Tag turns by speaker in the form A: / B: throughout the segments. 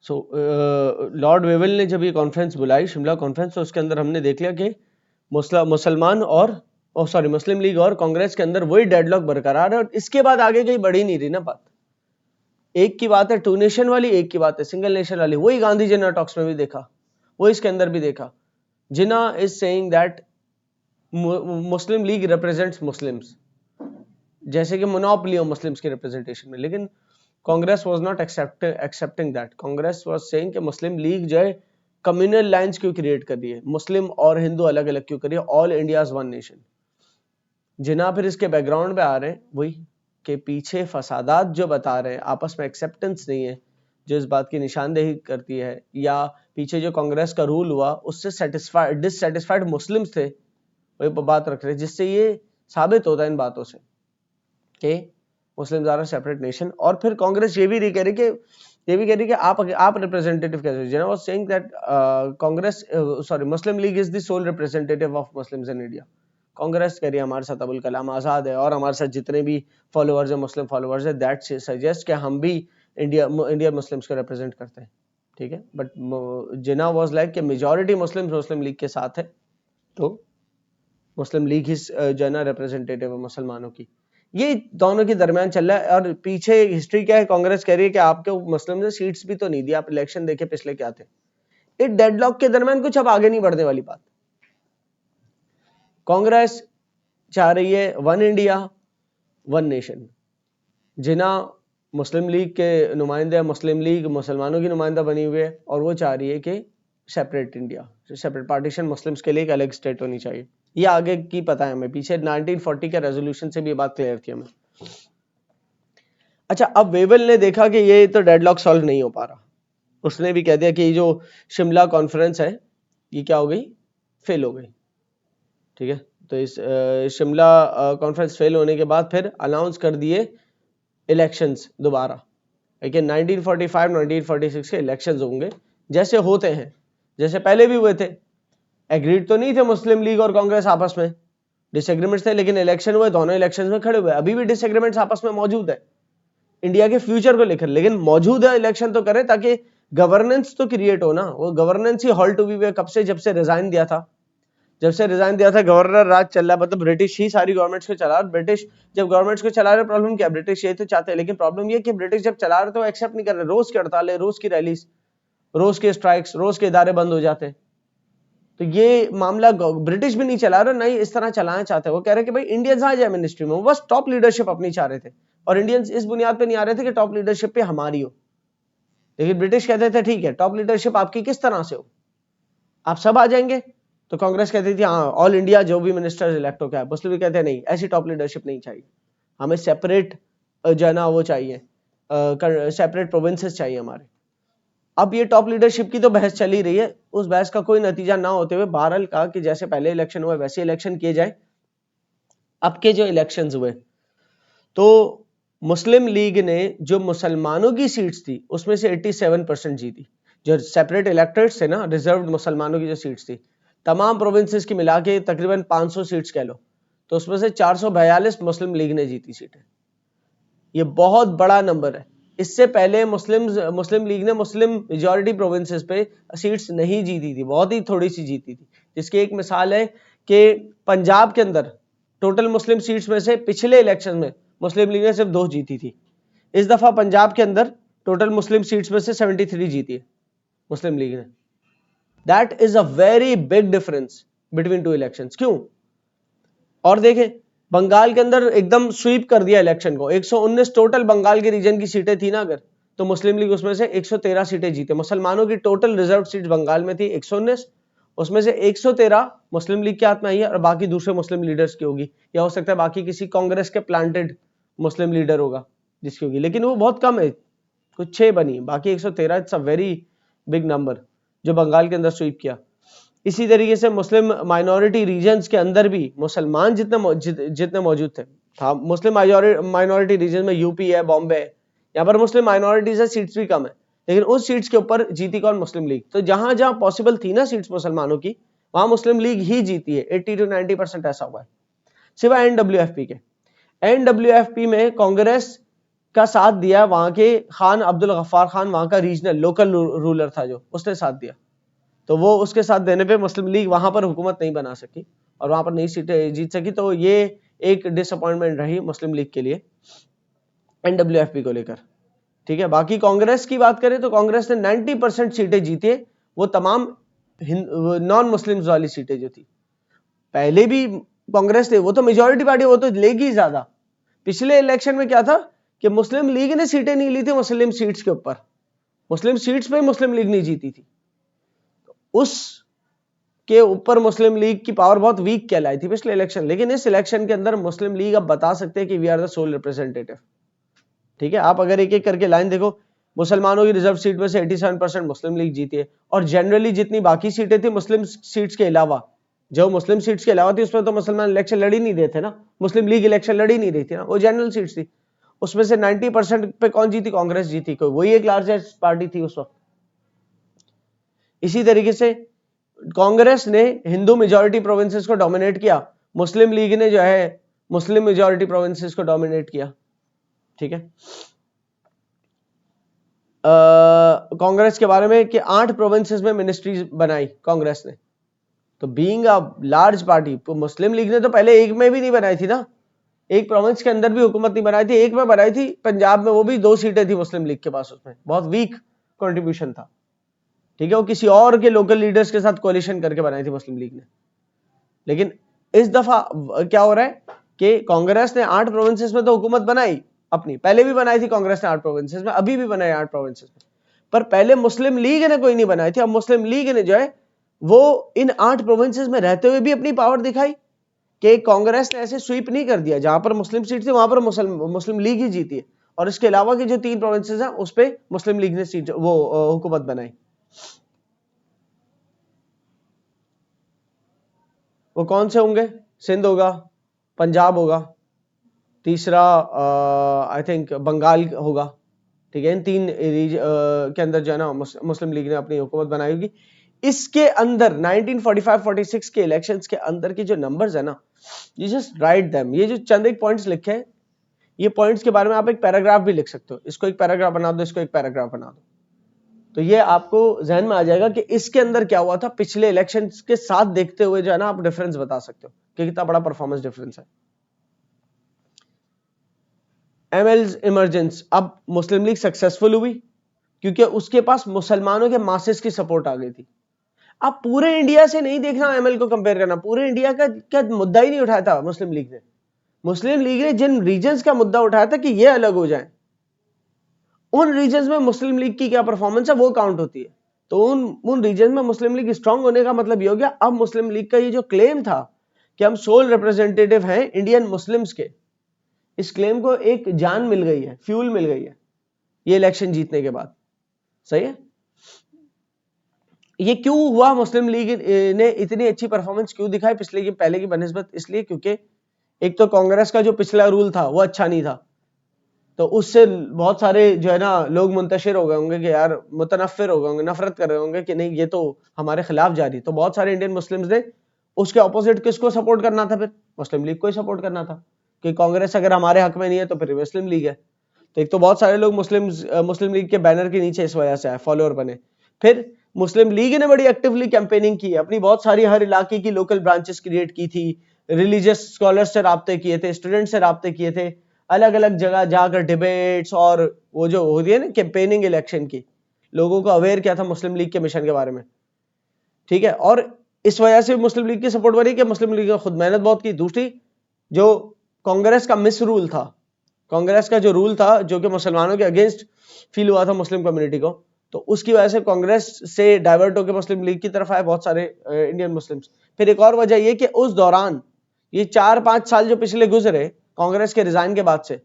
A: सो Lord Wavell ने जब ये कॉन्फ्रेंस बुलाई, शिमला कॉन्फ्रेंस, तो उसके अंदर हमने देख लिया कि मुसलमान और मुस्लिम लीग और कांग्रेस के अंदर वही डेडलॉक बरकरार है, और इसके बाद आगे कहीं बढ़ी नहीं रही ना बात। एक की बात है टू नेशन वाली, एक की बात है सिंगल नेशन वाली। वही गांधी जिन्ना टॉक्स में भी देखा, वो इसके अंदर भी देखा। Jinnah is saying that Muslim League represents Muslims, जैसे कि मोनोपोली ऑफ मुस्लिम्स की रिप्रेजेंटेशन में। लेकिन Congress was not accepting that. Congress was saying कि मुस्लिम लीग जो है कम्युनल लाइंस क्यों क्रिएट कर रही है, मुस्लिम और हिंदू अलग अलग क्यों कर रही है, all India is one nation. Jinnah फिर इसके बैकग्राउंड पे आ रहे हैं वही के पीछे फसादात जो बता रहे हैं, आपस में एक्सेप्टेंस नहीं है, जो इस बात की निशानदेही करती है, या पीछे जो कांग्रेस का रूल हुआ उससे डिससेटिस्फाइड मुस्लिम्स थे, वही बात रख रहे हैं, जिससे ये साबित होता है इन बातों से कि Muslims are a separate nation. और फिर कांग्रेस ये भी कह रही कि आप रिप्रेजेंटेटिव कैसे, Jinnah was saying that Congress Muslim League is the sole representative of Muslims in India. Congress कह रही है हमारे साथ अबुल कलाम आजाद है और हमारे साथ जितने भी फॉलोअर्स है, मुस्लिम फॉलोअर्स है, दैट सजेस्ट कि हम भी इंडिया मुस्लिम्स को रिप्रेजेंट करते हैं, ठीक है। बट जिन्ना वाज लाइक कि मेजॉरिटी मुस्लिम्स मुस्लिम लीग के साथ है, तो मुस्लिम लीग ही जो है ना रिप्रेजेंटेटिव है मुसलमानों की। ये दोनों के दरमियान चल रहा है। और पीछे हिस्ट्री क्या है, कांग्रेस कह रही है कि आपके मुस्लिम ने सीट्स भी तो नहीं दी, आप इलेक्शन देखे पिछले क्या थे। इस डेडलॉक के दरमियान कुछ अब आगे नहीं बढ़ने वाली बात। कांग्रेस चाह रही है वन इंडिया वन नेशन। जिन्ना मुस्लिम लीग के नुमाइंदे, मुस्लिम लीग मुसलमानों की नुमाइंदा बनी हुई है, और वो चाह रही है कि separate India, separate partition, Muslims के लिए एक अलग स्टेट होनी चाहिए। ये आगे की पता है हमें, पीछे 1940 के रेजोल्यूशन से भी ये बात क्लियर थी हमें। अच्छा, अब वेवल ने देखा कि ये तो डेडलॉक सॉल्व नहीं हो पा रहा, उसने भी कह दिया कि ये जो शिमला कॉन्फ्रेंस है ये क्या हो गई, फेल हो गई, ठीक है। तो इस शिमला कॉन्फ्रेंस फेल होने के बाद फिर अनाउंस कर दिए इलेक्शंस दोबारा, लेकिन 1945 1946 के इलेक्शंस होंगे जैसे होते हैं, जैसे पहले भी हुए थे। एग्रीड तो नहीं थे मुस्लिम लीग और कांग्रेस आपस में, डिसएग्रीमेंट्स थे, लेकिन इलेक्शन हुए, दोनों इलेक्शंस में खड़े हुए। अभी भी डिसएग्रीमेंट्स आपस में मौजूद है इंडिया के फ्यूचर को लेकर, लेकिन मौजूद है इलेक्शन तो करें ताकि गवर्नेंस तो क्रिएट हो ना। वो गवर्नेंस ही हॉल्ट हुई है कब से, जब से रिजाइन दिया था। जब से रिजाइन दिया था गवर्नर राज चल रहा है, मतलब ब्रिटिश ही सारी गवर्नमेंट्स को चला। ब्रिटिश जब गवर्नमेंट्स को चला रहे, प्रॉब्लम क्या, ब्रिटिश ये तो चाहते हैं, लेकिन प्रॉब्लम ये कि ब्रिटिश जब चला रहे तो एक्सेप्ट नहीं कर रहे। रोज की हड़तालें, रोज की रैलीज, रोज के स्ट्राइक्स, रोज के इदारे बंद हो जाते हैं। तो ये मामला ब्रिटिश भी नहीं चला रहे, नहीं इस तरह चलाना चाहते। वो कह रहे कि भाई इंडियंस आ जाए मिनिस्ट्री में, वो बस टॉप लीडरशिप अपनी चाह रहे थे, और इंडियंस इस बुनियाद पे नहीं आ रहे थे कि टॉप लीडरशिप पे हमारी हो। लेकिन ब्रिटिश कहते थे ठीक है, टॉप लीडरशिप आपकी किस तरह से हो, आप सब आ जाएंगे। तो कांग्रेस कहती थी हाँ ऑल इंडिया जो भी मिनिस्टर इलेक्ट हो गया। मुस्लिम कहते हैं नहीं, ऐसी टॉप लीडरशिप नहीं चाहिए, हमें सेपरेट जो है ना वो चाहिए, सेपरेट प्रोविंसेस चाहिए हमारे। अब ये टॉप लीडरशिप की तो बहस चली रही है, उस बहस का कोई नतीजा ना होते हुए बहरहाल कहा कि जैसे पहले इलेक्शन हुए वैसे इलेक्शन किए जाए। अब के जो इलेक्शंस हुए तो मुस्लिम लीग ने जो मुसलमानों की सीट्स थी उसमें से 87% जीती। जो सेपरेट इलेक्टर्स थे ना, रिजर्व्ड मुसलमानों की जो सीट्स थी, तमाम प्रोविंसेस की मिला के तकरीबन 500 सीट्स कह लो, तो उसमें से 442 मुस्लिम लीग ने जीती सीटें। ये बहुत बड़ा नंबर है। इससे पहले मुस्लिम लीग ने मुस्लिम मेजॉरिटी प्रोविंसेस पे सीट्स नहीं जीती थी, बहुत ही थोड़ी सी जीती थी। जिसकी एक मिसाल है कि पंजाब के अंदर टोटल मुस्लिम सीट्स में से पिछले इलेक्शन में मुस्लिम लीग ने सिर्फ 2 जीती थी। इस दफा पंजाब के अंदर टोटल मुस्लिम सीट्स में से 73 जीती है मुस्लिम लीग ने। That is a very big difference between two elections. क्यों? और देखें बंगाल के अंदर एकदम स्वीप कर दिया इलेक्शन को। 119 टोटल बंगाल के रीजन की सीटें थी ना अगर, तो मुस्लिम लीग उसमें से 113 सीटें जीते। मुसलमानों की टोटल रिजर्व सीट बंगाल में थी 119, उसमें से 113 मुस्लिम लीग के हाथ में आई है और बाकी दूसरे मुस्लिम लीडर्स की होगी, या हो सकता है बाकी किसी कांग्रेस के प्लांटेड मुस्लिम लीडर होगा जिसकी होगी, लेकिन वो बहुत कम है, कुछ 6 बनी, बाकी 113 it's a very big number जो बंगाल के अंदर स्वीप किया। इसी तरीके से मुस्लिम माइनॉरिटी रीजन्स के अंदर भी मुसलमान जितने मौजूद थे, था मुस्लिम माइनॉरिटी रीजन में यूपी है, बॉम्बे है, यहाँ पर मुस्लिम माइनॉरिटीज है, सीट्स भी कम है, लेकिन उस सीट्स के ऊपर जीती कौन? मुस्लिम लीग। तो जहां जहां पॉसिबल थी ना सीट्स मुसलमानों की, वहां मुस्लिम लीग ही जीती है। 80 to 90% ऐसा हुआ है, सिवाय एनडब्ल्यूएफपी के। एनडब्ल्यूएफपी में कांग्रेस का साथ दिया, वहां के खान अब्दुल गफ्फार खान, वहां का रीजनल लोकल रूलर था जो, उसने साथ दिया। तो वो उसके साथ देने पे मुस्लिम लीग वहां पर हुकूमत नहीं बना सकी और वहां पर नई सीटें जीत सकी। तो ये एक डिसअपॉइंटमेंट रही मुस्लिम लीग के लिए एनडब्ल्यूएफपी को लेकर। ठीक है, बाकी कांग्रेस की बात करें तो कांग्रेस ने 90% सीटें जीती है, वो तमाम नॉन मुस्लिम्स वाली सीटें जो थी। पहले भी कांग्रेस थे, वो तो मेजोरिटी पार्टी, वो तो लेगी ज्यादा। पिछले इलेक्शन में क्या था कि मुस्लिम लीग ने सीटें नहीं ली थी मुस्लिम सीट्स के ऊपर, मुस्लिम सीट्स पे मुस्लिम लीग नहीं जीती थी, उस के ऊपर मुस्लिम लीग की पावर बहुत वीक कहलाई थी पिछले इलेक्शन। लेकिन इस इलेक्शन के अंदर मुस्लिम लीग अब बता सकते हैं कि we are the sole representative. ठीक है, आप अगर एक एक करके लाइन देखो, मुसलमानों की रिजर्व सीट में से 87% मुस्लिम लीग जीती है, और जनरली जितनी बाकी सीटें थी मुस्लिम सीट्स के अलावा, जो मुस्लिम सीट्स के अलावा थी उसमें तो मुसलमान इलेक्शन लड़ ही नहीं रहे थे ना, मुस्लिम लीग इलेक्शन लड़ ही नहीं रही थी ना, वो जनरल सीट्स थी। उसमें से 90% पे कौन जीती? कांग्रेस जीती, कोई वही एक लार्जेस्ट पार्टी थी उस वक्त। इसी तरीके से कांग्रेस ने हिंदू मेजॉरिटी प्रोविंसेस को डोमिनेट किया, मुस्लिम लीग ने जो है मुस्लिम मेजॉरिटी प्रोविंसेस को डोमिनेट किया। ठीक है, कांग्रेस के बारे में कि 8 प्रोविंसेस में मिनिस्ट्रीज बनाई कांग्रेस ने। तो being a large party, Muslim league ने तो पहले एक में भी नहीं बनाई थी ना, एक प्रोविंस के अंदर भी हुकूमत नहीं बनाई थी, एक में बनाई थी पंजाब में, वो भी 2 सीटें थी मुस्लिम लीग के पास, उसमें बहुत वीक कंट्रीब्यूशन था। ठीक है, वो किसी और के लोकल लीडर्स के साथ कोलिशन करके बनाई थी मुस्लिम लीग ने। लेकिन इस दफा क्या हो रहा है कि कांग्रेस ने 8 प्रोविंसेस में तो हुकूमत बनाई अपनी, पहले भी बनाई थी कांग्रेस ने 8 प्रोविंसेस में, अभी भी बनाई 8 प्रोविंसेस में, पर पहले मुस्लिम लीग ने कोई नहीं बनाई थी। अब मुस्लिम लीग ने जो है वो इन 8 प्रोविंसेस में रहते हुए भी अपनी पावर दिखाई कि कांग्रेस ने ऐसे स्वीप नहीं कर दिया, जहां पर मुस्लिम सीट थी वहां पर मुस्लिम लीग ही जीती है, और इसके अलावा की जो 3 प्रोविंसेस हैं उस पर मुस्लिम लीग ने सीट वो हुकूमत बनाई। वो कौन से होंगे? सिंध होगा, पंजाब होगा, तीसरा आई थिंक बंगाल होगा। ठीक है, इन 3 के अंदर जो है ना मुस्लिम लीग ने अपनी हुकूमत बनाई होगी। इसके अंदर 1945-46 के इलेक्शंस के अंदर के जो नंबर्स है ना, यू जस्ट राइट देम, ये जो चंद एक पॉइंट्स लिखे हैं, ये पॉइंट्स के बारे में आप एक पैराग्राफ भी लिख सकते हो, इसको एक पैराग्राफ बना दो, इसको एक पैराग्राफ बना दो, तो ये आपको जहन में आ जाएगा कि इसके अंदर क्या हुआ था पिछले इलेक्शंस के साथ देखते हुए, जो है ना आप डिफरेंस बता सकते हो कि कितना बड़ा परफॉर्मेंस डिफरेंस है। एमएल्स इमरजेंस, अब मुस्लिम लीग सक्सेसफुल हुई क्योंकि उसके पास मुसलमानों के मासेस की सपोर्ट आ गई थी। आप पूरे इंडिया से नहीं देखना एमएल को कंपेयर करना, पूरे इंडिया का क्या मुद्दा ही नहीं उठाया था मुस्लिम लीग ने। मुस्लिम लीग ने जिन रीजन्स का मुद्दा उठाया था कि ये अलग हो जाए, उन रीजन्स में मुस्लिम लीग की क्या परफॉर्मेंस है वो काउंट होती है। तो उन रीजन में मुस्लिम लीग स्ट्रांग होने का मतलब ये हो गया, अब मुस्लिम लीग का ये जो क्लेम था कि हम सोल रिप्रेजेंटेटिव हैं इंडियन मुस्लिम्स के, इस क्लेम को एक जान मिल गई है, फ्यूल मिल गई है ये इलेक्शन जीतने के बाद। सही है, ये क्यों हुआ? मुस्लिम लीग ने इतनी अच्छी परफॉर्मेंस क्यों दिखाई पिछले की पहले की बनिस्बत? इसलिए क्योंकि एक तो कांग्रेस का जो पिछला रूल था वो अच्छा नहीं था, तो उससे बहुत सारे जो है ना लोग मुंतशिर हो गए होंगे कि यार मुतनफिर हो गए होंगे, नफरत कर रहे होंगे कि नहीं ये तो हमारे खिलाफ जा रही। तो बहुत सारे इंडियन मुस्लिम्स ने उसके ऑपोजिट किसको सपोर्ट करना था? फिर मुस्लिम लीग को ही सपोर्ट करना था कि कांग्रेस अगर हमारे हक में नहीं है तो फिर मुस्लिम लीग है। तो एक तो बहुत सारे लोग मुस्लिम लीग के बैनर के नीचे इस वजह से आए, फॉलोअर बने। फिर मुस्लिम लीग ने बड़ी एक्टिवली कैंपेनिंग की, अपनी बहुत सारी हर इलाके की लोकल ब्रांचेस क्रिएट की थी, रिलीजियस स्कॉलर्स से राब्ते किए थे, स्टूडेंट से राब्ते किए थे, अलग अलग जगह जाकर डिबेट्स और वो जो होती है ना कैंपेनिंग इलेक्शन की, लोगों को अवेयर किया था मुस्लिम लीग के मिशन के बारे में। ठीक है, और इस वजह से मुस्लिम लीग की सपोर्ट बनी कि मुस्लिम लीग ने खुद मेहनत बहुत की। दूसरी, जो कांग्रेस का मिस रूल था, कांग्रेस का जो रूल था जो कि मुसलमानों के अगेंस्ट फील हुआ था मुस्लिम कम्युनिटी को, तो उसकी वजह से कांग्रेस से डाइवर्ट होकर मुस्लिम लीग की तरफ आए बहुत सारे इंडियन मुस्लिम्स। फिर एक और वजह ये कि उस दौरान ये 4-5 साल जो पिछले गुजरे कांग्रेस के रिजाइन के बाद से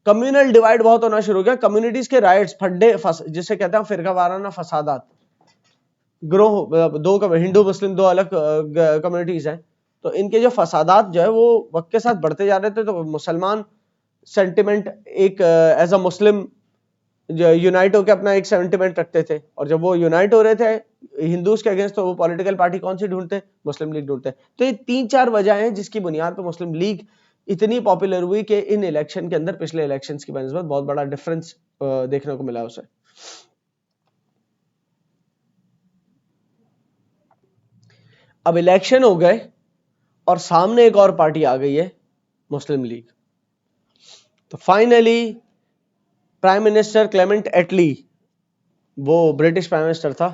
A: कम्युनल डिवाइड बहुत होना शुरू हो गया, कम्युनिटीज के राइट्स फड्डे जिसे कहते हैं फिरका वाराना फसादात, ग्रोह, दो हिंदू मुस्लिम दो अलग कम्युनिटीज हैं, तो इनके जो फसादात जो है वो वक्त के साथ बढ़ते जा रहे थे। तो मुसलमान सेंटिमेंट एक एज अ मुस्लिम यूनाइट होकर अपना एक सेंटिमेंट रखते थे, और जब वो यूनाइट हो रहे थे हिंदूज के अगेंस्ट तो वो पॉलिटिकल पार्टी कौन सी ढूंढते? मुस्लिम लीग ढूंढते। तो ये 3-4 वजह हैं जिसकी बुनियाद पर मुस्लिम लीग इतनी पॉपुलर हुई कि इन इलेक्शन के अंदर पिछले इलेक्शंस की बनस्बत बहुत बड़ा डिफरेंस देखने को मिला उसे। अब इलेक्शन हो गए और सामने एक और पार्टी आ गई है, मुस्लिम लीग। तो फाइनली प्राइम मिनिस्टर क्लेमेंट एटली, वो ब्रिटिश प्राइम मिनिस्टर था,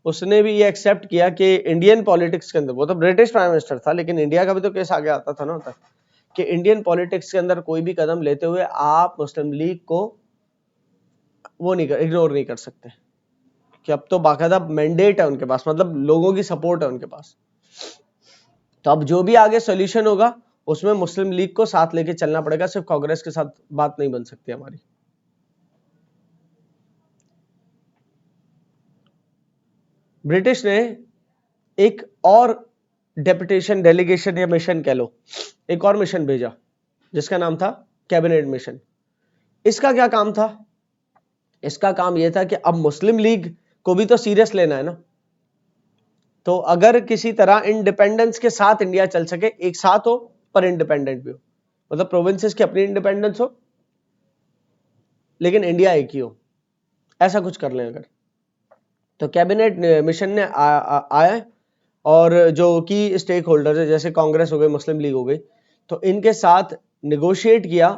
A: उसने भी ये एक्सेप्ट किया कि इंडियन पॉलिटिक्स के अंदर, वो तो ब्रिटिश प्राइम मिनिस्टर था लेकिन इंडिया का भी तो केस आगे आता था ना, तक कि इंडियन पॉलिटिक्स के अंदर कोई भी कदम लेते हुए आप मुस्लिम लीग को वो नहीं इग्नोर नहीं कर सकते, कि अब तो बाकायदा मैंडेट है उनके पास, मतलब लोगों की सपोर्ट है उनके पास। तो अब जो भी आगे सॉल्यूशन होगा उसमें मुस्लिम लीग को साथ लेके चलना पड़ेगा, सिर्फ कांग्रेस के साथ बात नहीं बन सकती हमारी। ब्रिटिश ने एक और डेपुटेशन, डेलीगेशन या मिशन कह लो, एक और मिशन भेजा जिसका नाम था कैबिनेट मिशन। इसका क्या काम था? इसका काम यह था कि अब मुस्लिम लीग को भी तो सीरियस लेना है ना, तो अगर किसी तरह इंडिपेंडेंस के साथ इंडिया चल सके, एक साथ हो पर इंडिपेंडेंट भी हो, मतलब प्रोविंसेस की अपनी इंडिपेंडेंस हो लेकिन इंडिया एक ही हो, ऐसा कुछ कर लें अगर, तो कैबिनेट मिशन ने आया और जो की स्टेक होल्डर्स है जैसे कांग्रेस हो गई, मुस्लिम लीग हो गई, तो इनके साथ निगोशिएट किया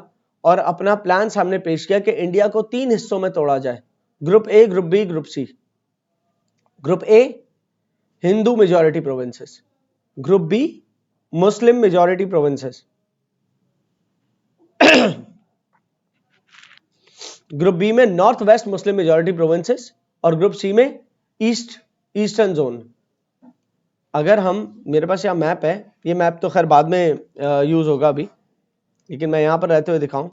A: और अपना प्लान सामने पेश किया कि इंडिया को 3 हिस्सों में तोड़ा जाए, group A, group B, group C. Group A Hindu majority provinces, group B Muslim majority provinces, group B में north west Muslim majority provinces और ग्रुप सी में ईस्टर्न जोन। अगर हम, मेरे पास यहाँ मैप है, ये मैप तो खैर बाद में यूज होगा अभी, लेकिन मैं यहां पर रहते हुए दिखाऊं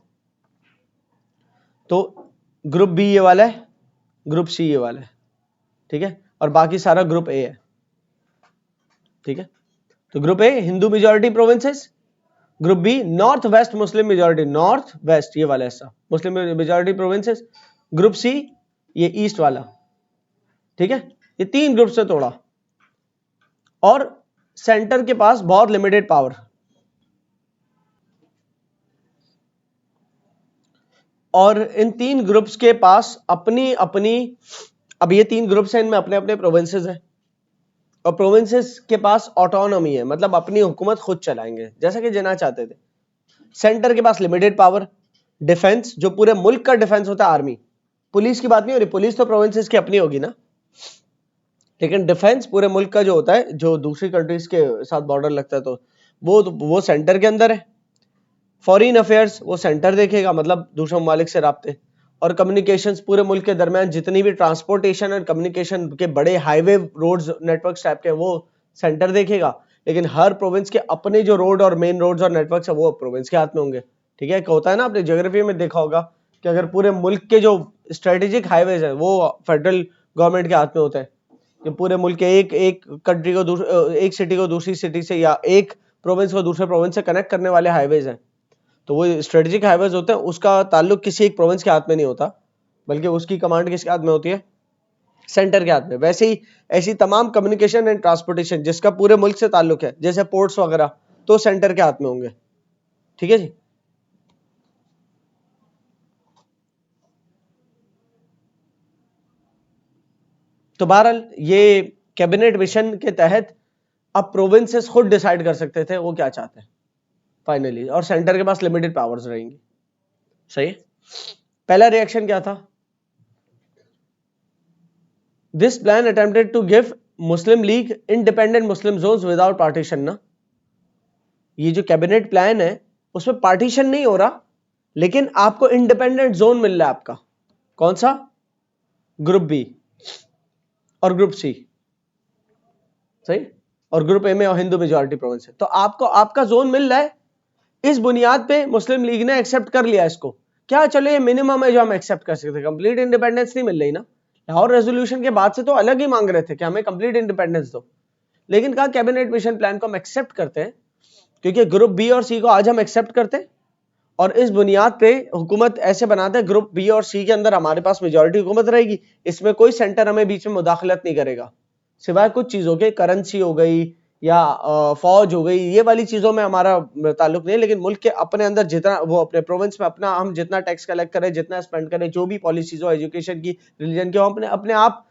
A: तो ग्रुप बी ये वाला है, ग्रुप सी ये वाला है, ठीक है, और बाकी सारा ग्रुप ए है, ठीक है। तो group A Hindu majority provinces, group B north west Muslim majority, north west ये वाला हिस्सा Muslim majority provinces, group C ये ईस्ट वाला, ठीक है। ये 3 ग्रुप से तोड़ा और सेंटर के पास बहुत लिमिटेड पावर, और इन 3 ग्रुप्स के पास अपनी अपनी, अब ये 3 ग्रुप्स हैं, इनमें अपने अपने प्रोविंसेस हैं और प्रोविंसेस के पास ऑटोनॉमी है, मतलब अपनी हुकूमत खुद चलाएंगे जैसा कि जिना चाहते थे। सेंटर के पास लिमिटेड पावर, डिफेंस जो पूरे मुल्क का डिफेंस होता है, आर्मी, पुलिस की बात नहीं हो रही, पुलिस तो प्रोविंसेस की अपनी होगी ना, लेकिन डिफेंस पूरे मुल्क का जो होता है, जो दूसरी कंट्रीज के साथ बॉर्डर लगता है, तो वो सेंटर के अंदर है। फॉरेन अफेयर्स वो सेंटर देखेगा, मतलब दूसरे ममालिक से राब्ते, और कम्युनिकेशंस पूरे मुल्क के दरमियान जितनी भी ट्रांसपोर्टेशन और कम्युनिकेशन के बड़े हाईवे रोड्स नेटवर्क टाइप के, वो सेंटर देखेगा। लेकिन हर प्रोविंस के अपने जो रोड और मेन रोड्स और नेटवर्क्स है वो प्रोविंस के हाथ में होंगे, ठीक है। होता है ना, आपने ज्योग्राफी में देखा होगा कि अगर पूरे मुल्क के जो स्ट्रेटेजिक हाईवेज है वो फेडरल गवर्नमेंट के हाथ में होते हैं, जो पूरे मुल्क के एक कंट्री को एक सिटी को दूसरी सिटी से या एक प्रोविंस को दूसरे प्रोविंस से कनेक्ट करने वाले हाईवेज हैं, तो वो स्ट्रेटेजिक हाईवेज होते हैं, उसका ताल्लुक किसी एक प्रोविंस के हाथ में नहीं होता, बल्कि उसकी कमांड किसके हाथ में होती है? सेंटर के हाथ में। वैसे ही ऐसी तमाम कम्युनिकेशन एंड ट्रांसपोर्टेशन जिसका पूरे मुल्क से ताल्लुक है, जैसे पोर्ट्स वगैरह, तो सेंटर के हाथ में होंगे, ठीक है जी। तो बहरहाल ये कैबिनेट मिशन के तहत अब प्रोविंसेस खुद डिसाइड कर सकते थे वो क्या चाहते हैं फाइनली, और सेंटर के पास लिमिटेड पावर्स रहेंगी, सही है। पहला रिएक्शन क्या था? This plan attempted to give Muslim League independent Muslim zones without partition ना। ये जो कैबिनेट प्लान है उसमें पार्टीशन नहीं हो रहा, लेकिन आपको इंडिपेंडेंट जोन मिल रहा है आपका, कौन सा? ग्रुप बी और ग्रुप सी, सही, और ग्रुप ए में और हिंदू मेजॉरिटी प्रोविंस है, तो आपको आपका जोन मिल रहा है। इस बुनियाद पे मुस्लिम लीग ने एक्सेप्ट कर लिया इसको, क्या चलो ये मिनिमम है जो हम एक्सेप्ट कर सकते, कंप्लीट इंडिपेंडेंस नहीं मिल रही ना, लाहौर रेजोल्यूशन के बाद से तो अलग ही मांग रहे थे कि हमें कंप्लीट इंडिपेंडेंस दो, लेकिन कहा कैबिनेट मिशन प्लान को हम एक्सेप्ट करते हैं क्योंकि ग्रुप बी और सी को आज हम एक्सेप्ट करते हैं और इस बुनियाद पे हुकूमत ऐसे बनाते हैं, ग्रुप बी और सी के अंदर हमारे पास मेजॉरिटी हुकूमत रहेगी, इसमें कोई सेंटर हमें बीच में मुदाखलत नहीं करेगा, सिवाय कुछ चीजों के, करेंसी हो गई या फौज हो गई, ये वाली चीजों में हमारा ताल्लुक नहीं है, लेकिन मुल्क के अपने अंदर जितना वो अपने प्रोविंस में अपना हम जितना टैक्स कलेक्ट करें, जितना स्पेंड करें, जो भी पॉलिसीज हो एजुकेशन की, रिलीजन की, हम अपने अपने आप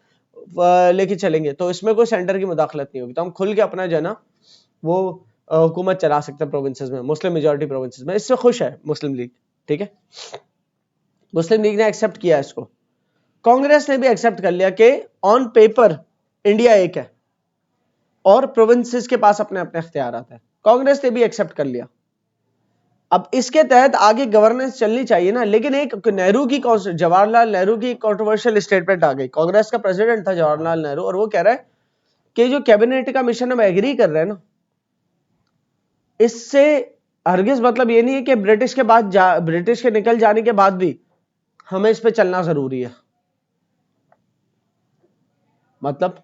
A: लेके चलेंगे, तो इसमें कोई सेंटर की मुदाखलत नहीं होगी, तो हम खुल के अपना जो है ना वो हुकूमत चला सकते हैं प्रोविंसेस में, मुस्लिम मेजॉरिटी प्रोविंसेस में। इससे खुश है मुस्लिम लीग, ठीक है, मुस्लिम लीग ने एक्सेप्ट किया इसको। कांग्रेस ने भी एक्सेप्ट कर लिया कि ऑन पेपर इंडिया एक है और प्रोविंसेस के पास अपने अपने इख्तियार आता है, कांग्रेस ने भी एक्सेप्ट कर लिया। अब इसके तहत आगे गवर्नेंस चलनी चाहिए ना, लेकिन एक नेहरू की, जवाहरलाल नेहरू की कंट्रोवर्शियल स्टेटमेंट आ गई। कांग्रेस का प्रेसिडेंट था जवाहरलाल नेहरू, और वो कह रहा है कि जो कैबिनेट का मिशन हम एग्री कर रहे हैं ना, इससे हरगिज मतलब ये नहीं है कि ब्रिटिश के बाद ब्रिटिश के निकल जाने के बाद भी हमें इस पे चलना जरूरी है। मतलब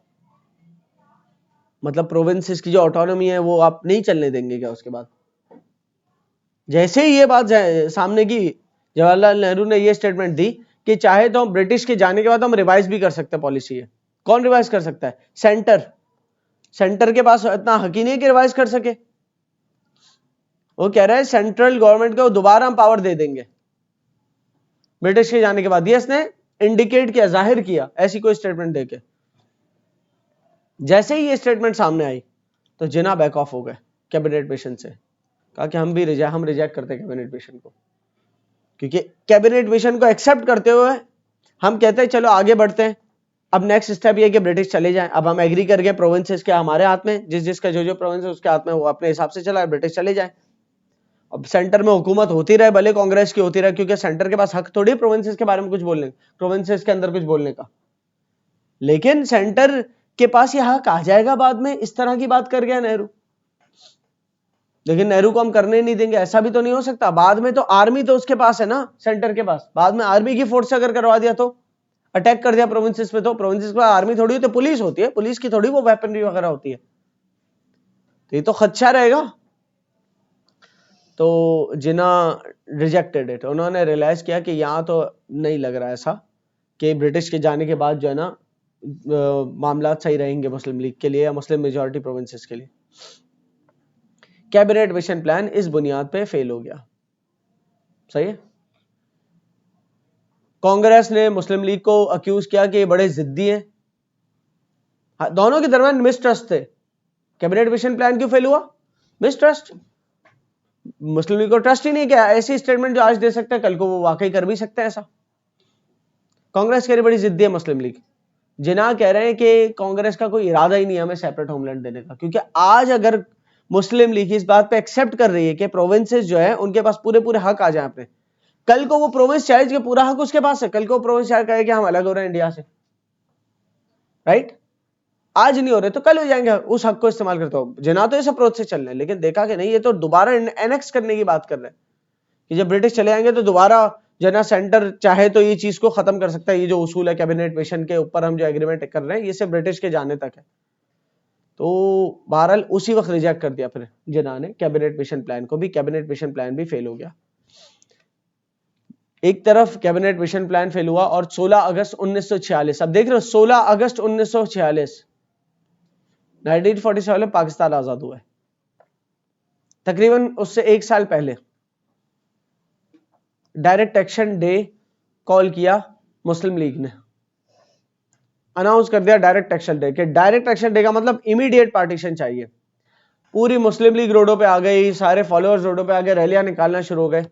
A: प्रोविंसेस की जो ऑटोनॉमी है वो आप नहीं चलने देंगे क्या उसके बाद? जैसे ही ये बात सामने की, जवाहरलाल नेहरू ने ये स्टेटमेंट दी कि चाहे तो हम ब्रिटिश के जाने के बाद हम रिवाइज भी कर सकते हैं पॉलिसी है। कौन रिवाइज कर सकता है? सेंटर के पास इतना हक ही नहीं है कि रिवाइज कर सके। वो कह रहा है सेंट्रल गवर्नमेंट को दोबारा हम पावर दे देंगे ब्रिटिश के जाने के बाद। ये इसने इंडिकेट किया, जाहिर किया ऐसी कोई स्टेटमेंट देके। जैसे ही ये स्टेटमेंट सामने आई तो जिना बैक ऑफ हो गए कैबिनेट मिशन से, कहा कि हम रिजेक्ट करते हैं कैबिनेट मिशन को, क्योंकि कैबिनेट मिशन को एक्सेप्ट करते हुए हम कहते हैं चलो आगे बढ़ते हैं। अब नेक्स्ट स्टेप ये कि ब्रिटिश चले जाएं। अब हम एग्री कर गए, प्रोविंसेस के हमारे हाथ में, जिसका जो प्रोविंस है उसके हाथ में, वो अपने हिसाब से चला, ब्रिटिश चले जाए। अब सेंटर में हुकूमत होती रहे, भले कांग्रेस की होती रहे, क्योंकि सेंटर के पास हक थोड़ी प्रोविंसेस के बारे में कुछ बोलने, प्रोविंसेस के अंदर कुछ बोलने का। लेकिन सेंटर के पास यह हक आ जाएगा बाद में, इस तरह की बात कर गया नेहरू। लेकिन नेहरू को हम करने नहीं देंगे, ऐसा भी तो नहीं हो सकता। बाद में तो आर्मी तो उसके पास है ना, सेंटर के पास, बाद में आर्मी की फोर्स अगर करवा दिया तो, अटैक कर दिया प्रोविंसेस पे, तो प्रोविंसेस पे आर्मी थोड़ी होती है, पुलिस होती है, पुलिस की थोड़ी वो वेपनरी वगैरह होती है, तो ये तो खदशा रहेगा। तो जिना रिजेक्टेड इट, उन्होंने रियलाइज किया कि यहां तो नहीं लग रहा ऐसा कि ब्रिटिश के जाने के बाद जो है ना मामला सही रहेंगे मुस्लिम लीग के लिए या मुस्लिम मेजॉरिटी प्रोविंसेस के लिए। कैबिनेट मिशन प्लान इस बुनियाद पे फेल हो गया। सही है। कांग्रेस ने मुस्लिम लीग को अक्यूज किया कि ये बड़े जिद्दी हैं। दोनों के दरमियान मिसट्रस्ट थे। कैबिनेट मिशन प्लान क्यों फेल हुआ? मिसट्रस्ट। मुस्लिम लीग को ट्रस्ट ही नहीं किया, ऐसी स्टेटमेंट जो आज दे सकते हैं कल को वो वाकई कर भी सकते हैं ऐसा। कांग्रेस कह रही बड़ी जिद्दी है मुस्लिम लीग। जिना कह रहे हैं कि कांग्रेस का कोई इरादा ही नहीं है हमें सेपरेट होमलैंड देने का, क्योंकि आज अगर मुस्लिम लीग इस बात पे एक्सेप्ट कर रही है कि प्रोविंसेस जो है उनके पास पूरे पूरे हक आ जाए अपने, कल को वो प्रोविंस चाहे कि पूरा हक उसके पास है, कल को प्रोविंस चाहे कहे कि हम अलग हो रहे हैं इंडिया से, राइट? आज नहीं हो रहे तो कल हो जाएंगे, उस हक को इस्तेमाल करते हो। जिना तो इस अप्रोच से चल रहे हैं, लेकिन देखा कि नहीं, ये तो दोबारा एनेक्स करने की बात कर रहे हैं कि जब ब्रिटिश चले जाएंगे तो दोबारा जना सेंटर चाहे तो ये चीज को खत्म कर सकता है। ये जो उसूल है कैबिनेट मिशन के ऊपर हम जो एग्रीमेंट कर रहे हैं, ये सिर्फ ब्रिटिश के जाने तक है। तो बहरहाल उसी वक्त रिजेक्ट कर दिया फिर जिना ने कैबिनेट मिशन प्लान को भी। कैबिनेट मिशन प्लान भी फेल हो गया। एक तरफ कैबिनेट मिशन प्लान फेल हुआ और 16 अगस्त 1946, अब देख रहे हो 16 अगस्त 1946, 1947 में पाकिस्तान आजाद हुआ है। तकरीबन उससे एक साल पहले डायरेक्ट एक्शन डे कॉल किया मुस्लिम लीग ने, अनाउंस कर दिया डायरेक्ट एक्शन डे के। डायरेक्ट एक्शन डे का मतलब इमीडिएट पार्टीशन चाहिए। पूरी मुस्लिम लीग रोडों पे आ गई, सारे फॉलोअर्स रोडों पे आ गए, रैलियां निकालना शुरू हो गए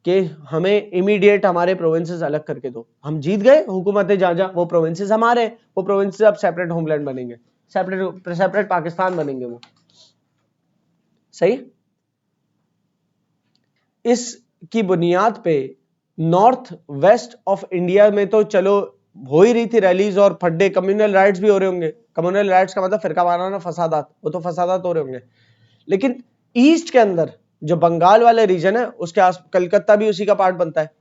A: कि हमें इमीडिएट हमारे प्रोविंसेस अलग करके दो। हम जीत गए हुकूमतें जहां जहां, वो प्रोविंसेस हमारे, वो प्रोविंसेस अब सेपरेट होमलैंड बनेंगे, सेपरेट पाकिस्तान बनेंगे वो। सही। इसकी बुनियाद पे नॉर्थ वेस्ट ऑफ इंडिया में तो चलो हो ही रही थी रैलीज और फड्डे, कम्युनल राइट्स भी हो रहे होंगे। कम्युनल राइट्स का मतलब फिरका वाराना फसादात, वो तो फसादात हो रहे होंगे। लेकिन ईस्ट के अंदर जो बंगाल वाले रीजन है उसके आस, कलकत्ता भी उसी का पार्ट बनता है,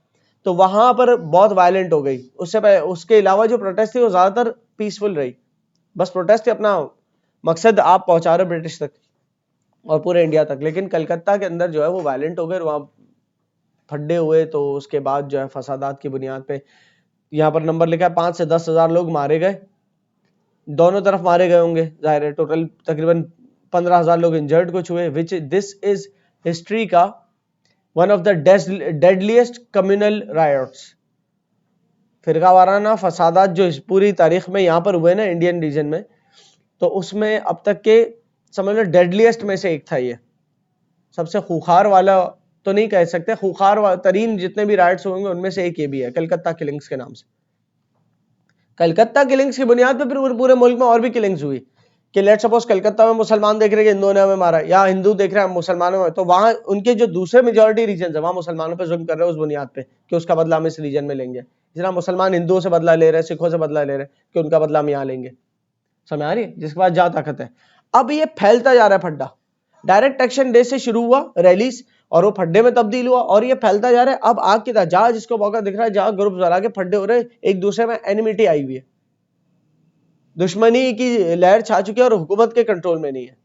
A: तो वहां पर बहुत वायलेंट हो गई। उसके अलावा जो प्रोटेस्ट थी वो ज्यादातर पीसफुल रही। बस प्रोटेस्ट अपना मकसद आप पहुंचा रहे ब्रिटिश तक और पूरे इंडिया तक, लेकिन कलकत्ता के अंदर जो है वो वायलेंट हो गए, वहां फड्डे हुए। तो उसके बाद जो है फसादात की बुनियाद पे, यहाँ पर नंबर लिखा है 5 से 10 हजार लोग मारे गए, दोनों तरफ मारे गए होंगे जाहिर है। टोटल तकरीबन 15,000 लोग इंजर्ड कुछ हुए, विच दिस इज हिस्ट्री का one of the deadliest communal riots. फिरका वाराना फसादात जो इस पूरी तारीख में यहाँ पर हुए ना इंडियन रीजन में, तो उसमें अब तक के समझ लो डेडलीस्ट में से एक था ये, सबसे खूंखार वाला तो नहीं कह सकते, खूंखार तरीन जितने भी राइट्स होंगे उनमें से एक ये भी है, कलकत्ता किलिंग्स के नाम से। कलकत्ता किलिंग्स की बुनियाद पर फिर पूरे मुल्क में और भी किलिंग्स हुई कि लेट सपोज कलकत्ता में मुसलमान देख रहे हैं कि हिंदुओं ने हमें मारा, या हिंदू देख रहे हैं मुसलमानों में, तो वहां उनके जो दूसरे मेजॉरिटी रीजन है वहां मुसलमानों पर जुल्म कर रहे हैं उस बुनियाद पे कि उसका बदला हम इस रीजन में लेंगे। इस तरह मुसलमान हिंदुओं से बदला ले रहे हैं, सिखों से बदला ले रहे हैं कि उनका बदला हम यहाँ लेंगे। समझ आ रही है? जिसके पास जहां ताकत है। अब ये फैलता जा रहा है फड्डा, डायरेक्ट एक्शन डे से शुरू हुआ रैलीज और वो फड्डे में तब्दील हुआ और ये फैलता जा रहा है। अब आग की तरह जहां जिसको मौका दिख रहा है, जहां ग्रुप जला के फड्डे हो रहे हैं, एक दूसरे में एनिमिटी आई हुई है, दुश्मनी की लहर छा चुकी है और हुकूमत के कंट्रोल में नहीं है।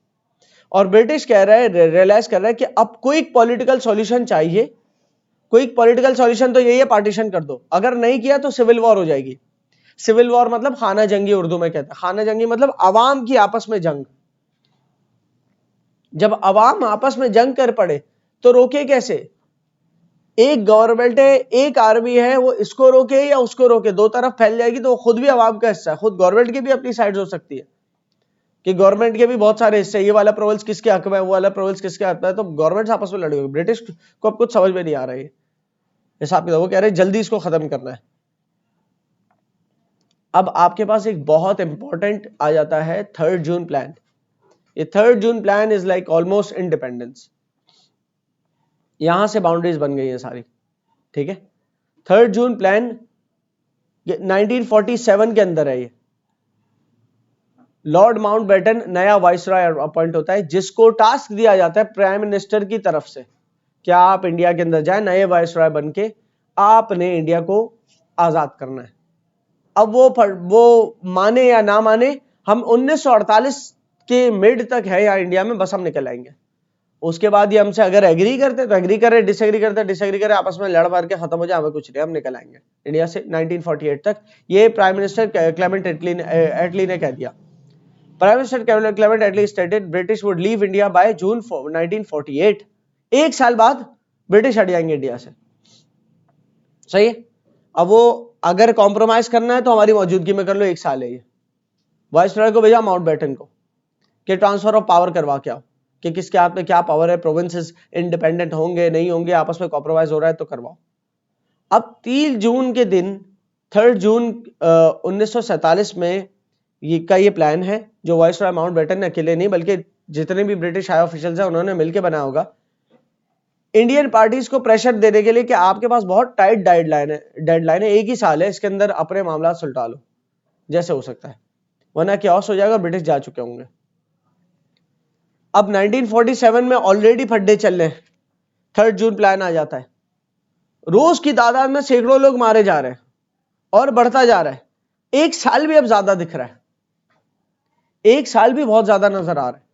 A: और ब्रिटिश कह रहा है, रियलाइज कर रहा है कि अब कोई पॉलिटिकल सॉल्यूशन चाहिए। कोई पॉलिटिकल सॉल्यूशन तो यही है, पार्टीशन कर दो, अगर नहीं किया तो सिविल वॉर हो जाएगी। सिविल वॉर मतलब खाना जंगी उर्दू में कहते हैं। खाना जंगी मतलब अवाम की आपस में जंग। जब अवाम आपस में जंग कर पड़े तो रोके कैसे? एक गवर्नमेंट है, एक आर्मी है, वो इसको रोके या उसको रोके, दो तरफ फैल जाएगी तो वो खुद भी अवाम का हिस्सा है। खुद गवर्नमेंट की भी अपनी साइड हो सकती है कि गवर्नमेंट के भी बहुत सारे हिस्से, ये वाला प्रोविंस किसके हक में है, वो वाला प्रोविंस किसके हक में है, तो गवर्नमेंट आपस में लड़ेगी। ब्रिटिश को अब कुछ समझ में नहीं आ रहा है हिसाब किताब, वो कह रहे हैं जल्दी इसको खत्म करना है। अब आपके पास एक बहुत इंपॉर्टेंट आ जाता है 3 जून प्लान। ये 3 June plan is like almost independence. यहां से बाउंड्रीज बन गई है सारी, ठीक है। 3 जून प्लान 1947 के अंदर है। ये लॉर्ड माउंटबेटन नया वाइसरॉय अपॉइंट होता है, जिसको टास्क दिया जाता है प्राइम मिनिस्टर की तरफ से कि आप इंडिया के अंदर जाए नए वाइसरॉय बन के, आपने इंडिया को आजाद करना है। अब वो माने या ना माने, हम 1948 के मिड तक है यहाँ इंडिया में, बस हम निकल आएंगे। उसके बाद ये हमसे अगर एग्री करते तो एग्री करे, डिसएग्री करते डिसएग्री करे, आपस में लड़ मार के खत्म हो जाए, हमें कुछ नहीं, हम निकल आएंगे इंडिया से 1948 तक। ये प्राइम मिनिस्टर क्लेमेंट एटली ने कह दिया। Prime minister Clement Attlee stated British would leave India by June 1948। एक साल बाद ब्रिटिश हट जाएंगे इंडिया से। सही है। अब वो अगर कॉम्प्रोमाइज करना है तो हमारी मौजूदगी में कर लो, एक साल है ये। वाइसरॉय को भेजा माउंटबेटन को कि ट्रांसफर ऑफ पावर करवा के आओ, कि किसके हाथ में क्या पावर है, प्रोविंसेस इंडिपेंडेंट होंगे नहीं होंगे, आपस में कॉम्प्रोमाइज हो रहा है तो करवाओ। अब 3 जून के दिन 3 जून 1947 में ये प्लान है जो वाइसरॉय माउंटबेटन ने अकेले नहीं बल्कि जितने भी ब्रिटिश हाई ऑफिशियल्स हैं उन्होंने मिलकर बनाया होगा, इंडियन पार्टीज को प्रेशर देने के लिए कि आपके पास बहुत टाइट डेडलाइन है, एक ही साल है, इसके अंदर अपने मामला सुलटा लो जैसे हो सकता है, वरना क्या हो जाएगा, ब्रिटिश जा चुके होंगे। अब 1947 में ऑलरेडी फड्डे चल रहे हैं, 3 जून प्लान आ जाता है, रोज की तादाद में सैकड़ों लोग मारे जा रहे हैं और बढ़ता जा रहा है। एक साल भी अब ज्यादा दिख रहा है, एक साल भी बहुत ज्यादा नजर आ रहा है।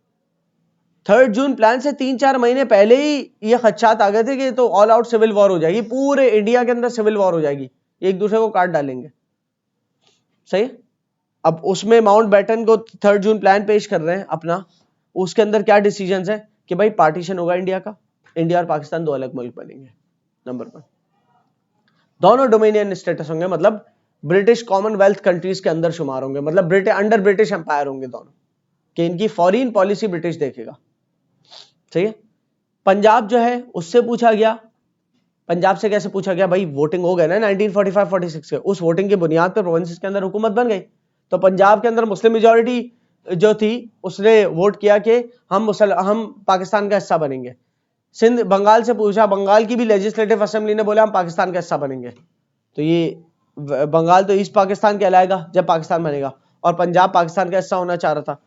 A: 3 जून प्लान से 3-4 महीने पहले ही ये खदशात आ गए थे कि तो ऑल आउट सिविल वॉर हो जाएगी, पूरे इंडिया के अंदर सिविल वॉर हो जाएगी, एक दूसरे को काट डालेंगे। सही है। अब उसमें माउंटबेटन को 3 जून प्लान पेश कर रहे हैं अपना, उसके अंदर क्या डिसीजंस है कि भाई पार्टीशन होगा इंडिया का, इंडिया और पाकिस्तान 2 अलग मुल्क बनेंगे। नंबर 1, दोनों डोमिनियन स्टेटस होंगे, मतलब ब्रिटिश कॉमनवेल्थ कंट्रीज के अंदर शुमार होंगे, मतलब अंडर ब्रिटिश एम्पायर होंगे दोनों, कि इनकी फॉरेन पॉलिसी ब्रिटिश देखेगा। ठीक है। पंजाब जो है उससे पूछा गया, पंजाब से कैसे पूछा गया भाई, वोटिंग हो गया ना 1945-46 के, उस वोटिंग की बुनियाद पर प्रोविंसेस के अंदर हुकूमत बन गई, तो पंजाब के अंदर मुस्लिम मेजॉरिटी जो थी उसने वोट किया कि हम पाकिस्तान का हिस्सा बनेंगे। सिंध बंगाल से पूछा, बंगाल की भी लेजिस्लेटिव असेंबली ने बोला हम पाकिस्तान का हिस्सा बनेंगे, तो ये बंगाल तो ईस्ट पाकिस्तान कहलाएगा जब पाकिस्तान बनेगा, और पंजाब पाकिस्तान का हिस्सा होना चाह रहा था।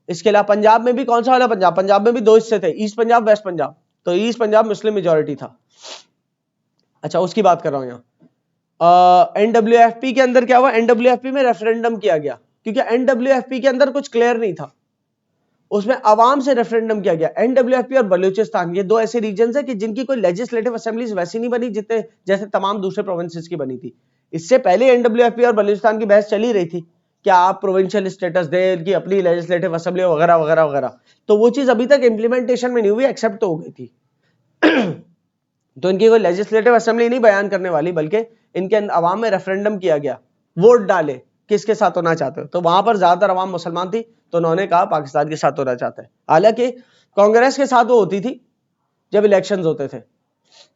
A: इसके अलावा पंजाब में भी कौन सा वाला पंजाब, पंजाब में भी 2 हिस्से थे, ईस्ट पंजाब वेस्ट पंजाब, तो ईस्ट पंजाब मुस्लिम मेजॉरिटी था। अच्छा, उसकी बात कर रहा हूं यहाँ। एनडब्ल्यूएफपी के अंदर क्या हुआ, एनडब्ल्यूएफपी में रेफरेंडम किया गया, क्योंकि एनडब्ल्यूएफपी के अंदर कुछ क्लियर नहीं था, उसमें अवाम से रेफरेंडम किया गया। एनडब्ल्यूएफपी और बलूचिस्तान, ये 2 ऐसे रीजन है कि जिनकी कोई लेजिस्लेटिव असेंबलीज वैसी नहीं बनी जैसे तमाम दूसरे प्रोविंसेस की बनी थी। इससे पहले एनडब्ल्यूएफपी और बलूचिस्तान की बहस चली रही थी कि आप प्रोविंशियल स्टेटस दें, इनकी अपनी लेजिस्लेटिव असेंबली वगैरह वगैरह वगैरह, तो वो चीज अभी तक इम्प्लीमेंटेशन में नहीं हुई, एक्सेप्ट तो हो गई थी। तो इनकी कोई लेजिस्लेटिव असेंबली नहीं बयान करने वाली, बल्कि इनके अवाम में रेफरेंडम किया गया, वोट डाले किसके साथ होना चाहते हो, तो वहां पर ज्यादातर अवाम मुसलमान थी, तो उन्होंने कहा पाकिस्तान के साथ होना चाहता है। हालांकि कांग्रेस के साथ वो होती थी जब इलेक्शंस होते थे,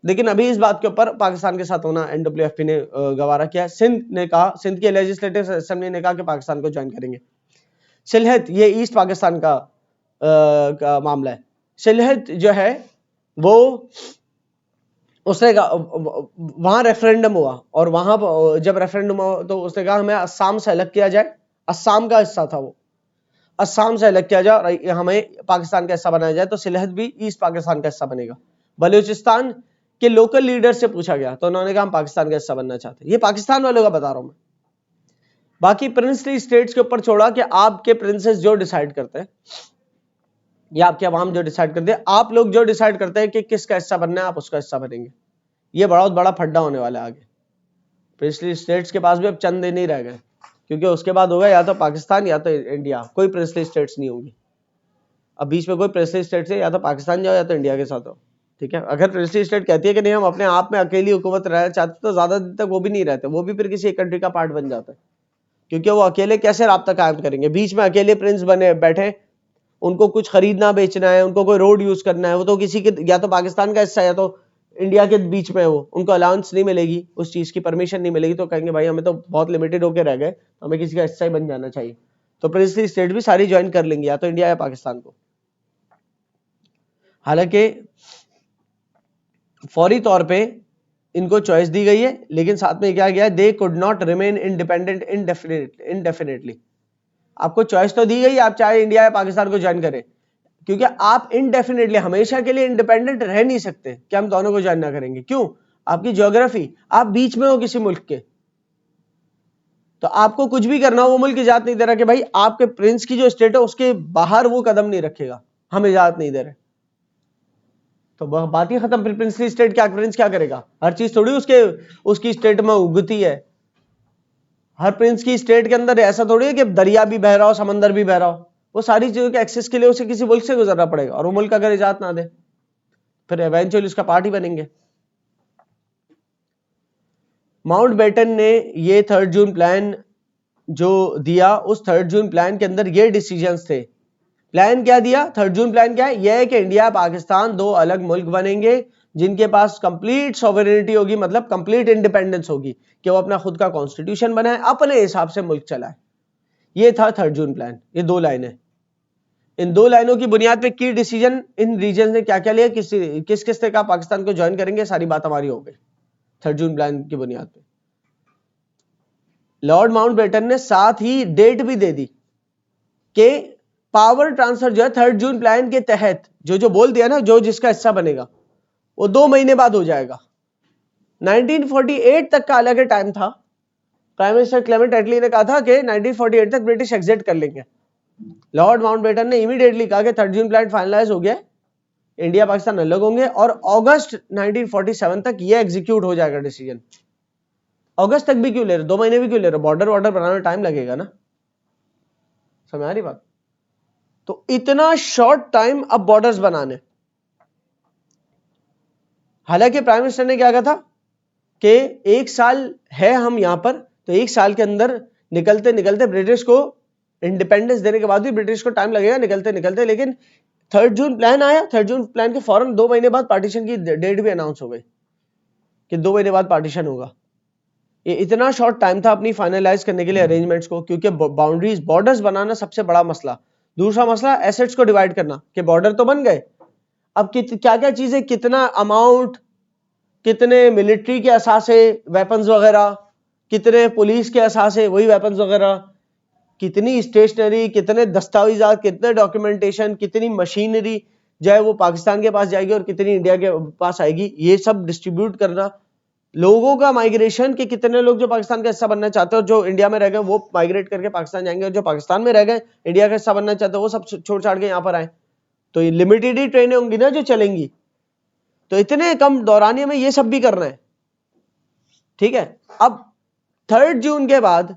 A: लेकिन अभी इस बात के ऊपर पाकिस्तान के साथ होना एनडब्ल्यूएफपी ने गवारा किया। सिंध ने कहा, सिंध की लेजिस्लेटिव असेंबली ने कहा कि पाकिस्तान को ज्वाइन करेंगे। सिलहट, ये ईस्ट पाकिस्तान का मामला है। सिलहट जो है वो उसने वहां रेफरेंडम हुआ, और वहां जब रेफरेंडम हुआ तो उसने कहा हमें अस्साम से अलग किया जाए, अस्साम का हिस्सा था वो, अस्साम से अलग किया जाए और हमें पाकिस्तान का हिस्सा बनाया जाए, तो सिलहट भी ईस्ट पाकिस्तान का हिस्सा बनेगा। बलूचिस्तान के लोकल लीडर से पूछा गया तो उन्होंने कहा हम पाकिस्तान का हिस्सा बनना चाहते हैं। ये पाकिस्तान वालों का बता रहा हूं मैं, बाकी प्रिंसली स्टेट्स के ऊपर छोड़ा कि आपके प्रिंसेस जो डिसाइड करते हैं या आपके अवाम जो डिसाइड करते हैं, आप लोग जो डिसाइड करते हैं कि किसका हिस्सा बनना है, आप उसका हिस्सा बनेंगे। ये बहुत बड़ा फड्डा होने वाला है आगे। प्रिंसली स्टेट्स के पास भी अब चंद दिन ही रह गए, क्योंकि उसके बाद होगा या तो पाकिस्तान या तो इंडिया, कोई प्रिंसली स्टेट्स नहीं होंगी। अब बीच में कोई प्रिंसली स्टेट है, या तो पाकिस्तान जाओ या तो इंडिया के साथ हो, ठीक है। अगर प्रिंसली स्टेट कहती है कि नहीं हम अपने आप में अकेली हुकूमत रहना चाहते, तो ज्यादा दिन तक वो भी नहीं रहते, वो भी फिर किसी एक कंट्री का पार्ट बन जाता है, क्योंकि वो अकेले कैसे राब्ता कायम करेंगे। बीच में अकेले प्रिंस बने बैठे, उनको कुछ खरीदना बेचना है, उनको कोई रोड यूज करना है, वो तो किसी के, या तो पाकिस्तान का हिस्सा या तो इंडिया के बीच में है, वो उनको अलाउंस नहीं मिलेगी, उस चीज की परमिशन नहीं मिलेगी, तो कहेंगे भाई हमें तो बहुत लिमिटेड होकर रह गए, तो हमें किसी का हिस्सा ही बन जाना चाहिए। तो प्रिंसली स्टेट भी सारी ज्वाइन कर लेंगी, या तो इंडिया या पाकिस्तान को। हालांकि फौरी तौर पे इनको चॉइस दी गई है, लेकिन साथ में क्या गया, they could not remain independent indefinitely. आपको चॉइस तो दी गई, आप चाहे इंडिया या पाकिस्तान को ज्वाइन करें, क्योंकि आप इंडेफिनेटली हमेशा के लिए इंडिपेंडेंट रह नहीं सकते कि हम दोनों को ज्वाइन ना करेंगे। क्यों? आपकी ज्योग्राफी, आप बीच में हो किसी मुल्क के, तो आपको कुछ भी करना हो, वो मुल्क इजाजत नहीं दे रहा कि भाई आपके प्रिंस की जो स्टेट है उसके बाहर वो कदम नहीं रखेगा, हम इजाजत नहीं दे रहे, तो वह बात ही खत्म। फिर प्रिंसली स्टेट क्या, प्रिंस क्या करेगा? हर चीज थोड़ी उसकी स्टेट में उगती है। हर प्रिंस की स्टेट के अंदर ऐसा थोड़ी है कि दरिया भी बह रहा हो, समंदर भी बह रहा हो। वो सारी चीजों के एक्सेस के लिए उसे किसी मुल्क से गुजरना पड़ेगा, और वो मुल्क अगर इजाजत ना दे फिर एवेंचुअली उसका पार्ट ही बनेंगे। माउंटबेटन ने ये 3 जून प्लान जो दिया, उस 3 जून प्लान के अंदर ये डिसीजंस थे। प्लान क्या दिया? 3 जून प्लान क्या है? यह है कि इंडिया पाकिस्तान 2 अलग मुल्क बनेंगे, जिनके पास कंप्लीट सॉवरेनिटी होगी, मतलब कंप्लीट इंडिपेंडेंस होगी, कि वो अपना खुद का कॉन्स्टिट्यूशन बनाए, अपने हिसाब से मुल्क चलाए। ये था 3 जून प्लान। ये 2 लाइनें, इन 2 लाइनों की बुनियाद पे की डिसीजन इन रीजन ने क्या क्या लिया, किस किस ने कहा पाकिस्तान को ज्वाइन करेंगे, सारी बात हमारी हो गई 3 जून प्लान की बुनियाद पे। लॉर्ड माउंटबेटन ने साथ ही डेट भी दे दी कि पावर ट्रांसफर जो है 3 जून प्लान के तहत जो बोल दिया ना, जो जिसका हिस्सा बनेगा वो 2 महीने बाद हो जाएगा। 1948 तक का अलग टाइम था। प्राइम मिनिस्टर क्लेमेंट एटली ने कहा था कि 1948 तक ब्रिटिश एग्जिट कर लेंगे। लॉर्ड माउंटबेटन ने इमीडिएटली कहा कि 3 जून प्लान फाइनलाइज हो गया, इंडिया पाकिस्तान अलग होंगे, और अगस्त 1947 तक ये एग्जीक्यूट हो जाएगा डिसीजन। अगस्त तक भी क्यों ले रहे, 2 महीने भी क्यों ले रहे? बॉर्डर बनाने में टाइम लगेगा ना, समझ आ रही बात? तो इतना शॉर्ट टाइम अब बॉर्डर्स बनाने। हालांकि प्राइम मिनिस्टर ने क्या कहा था कि 1 साल है हम यहां पर, तो 1 साल के अंदर निकलते निकलते ब्रिटिश को इंडिपेंडेंस देने के बाद भी ब्रिटिश को टाइम लगेगा निकलते निकलते। लेकिन 3 जून प्लान आया, 3 जून प्लान के फौरन 2 महीने बाद पार्टीशन की डेट भी अनाउंस हो गई कि 2 महीने बाद पार्टीशन होगा। ये इतना शॉर्ट टाइम था अपनी फाइनलाइज करने के लिए अरेंजमेंट्स को, क्योंकि बाउंड्रीज, बॉर्डर्स बनाना सबसे बड़ा मसला। दूसरा मसला एसेट्स को डिवाइड करना, कि बॉर्डर तो बन गए, अब क्या क्या चीजें, कितना अमाउंट, कितने मिलिट्री के असासे वेपन्स वगैरह, कितने पुलिस के असासे वही वेपन्स वगैरह, कितनी स्टेशनरी, कितने दस्तावेजात, कितने डॉक्यूमेंटेशन, कितनी मशीनरी जो है वो पाकिस्तान के पास जाएगी और कितनी इंडिया के पास आएगी, ये सब डिस्ट्रीब्यूट करना। लोगों का माइग्रेशन, के कितने लोग जो पाकिस्तान का हिस्सा बनना चाहते हो, जो इंडिया में रह गए वो माइग्रेट करके पाकिस्तान जाएंगे, और जो पाकिस्तान में रह गए इंडिया का हिस्सा बनना चाहते हो वो सब छोड़ छाड़ के यहाँ पर आए। तो ये लिमिटेड ही ट्रेनें होंगी ना जो चलेंगी, तो इतने कम दौरानिये में ये सब भी करना है, ठीक है। अब 3 जून के बाद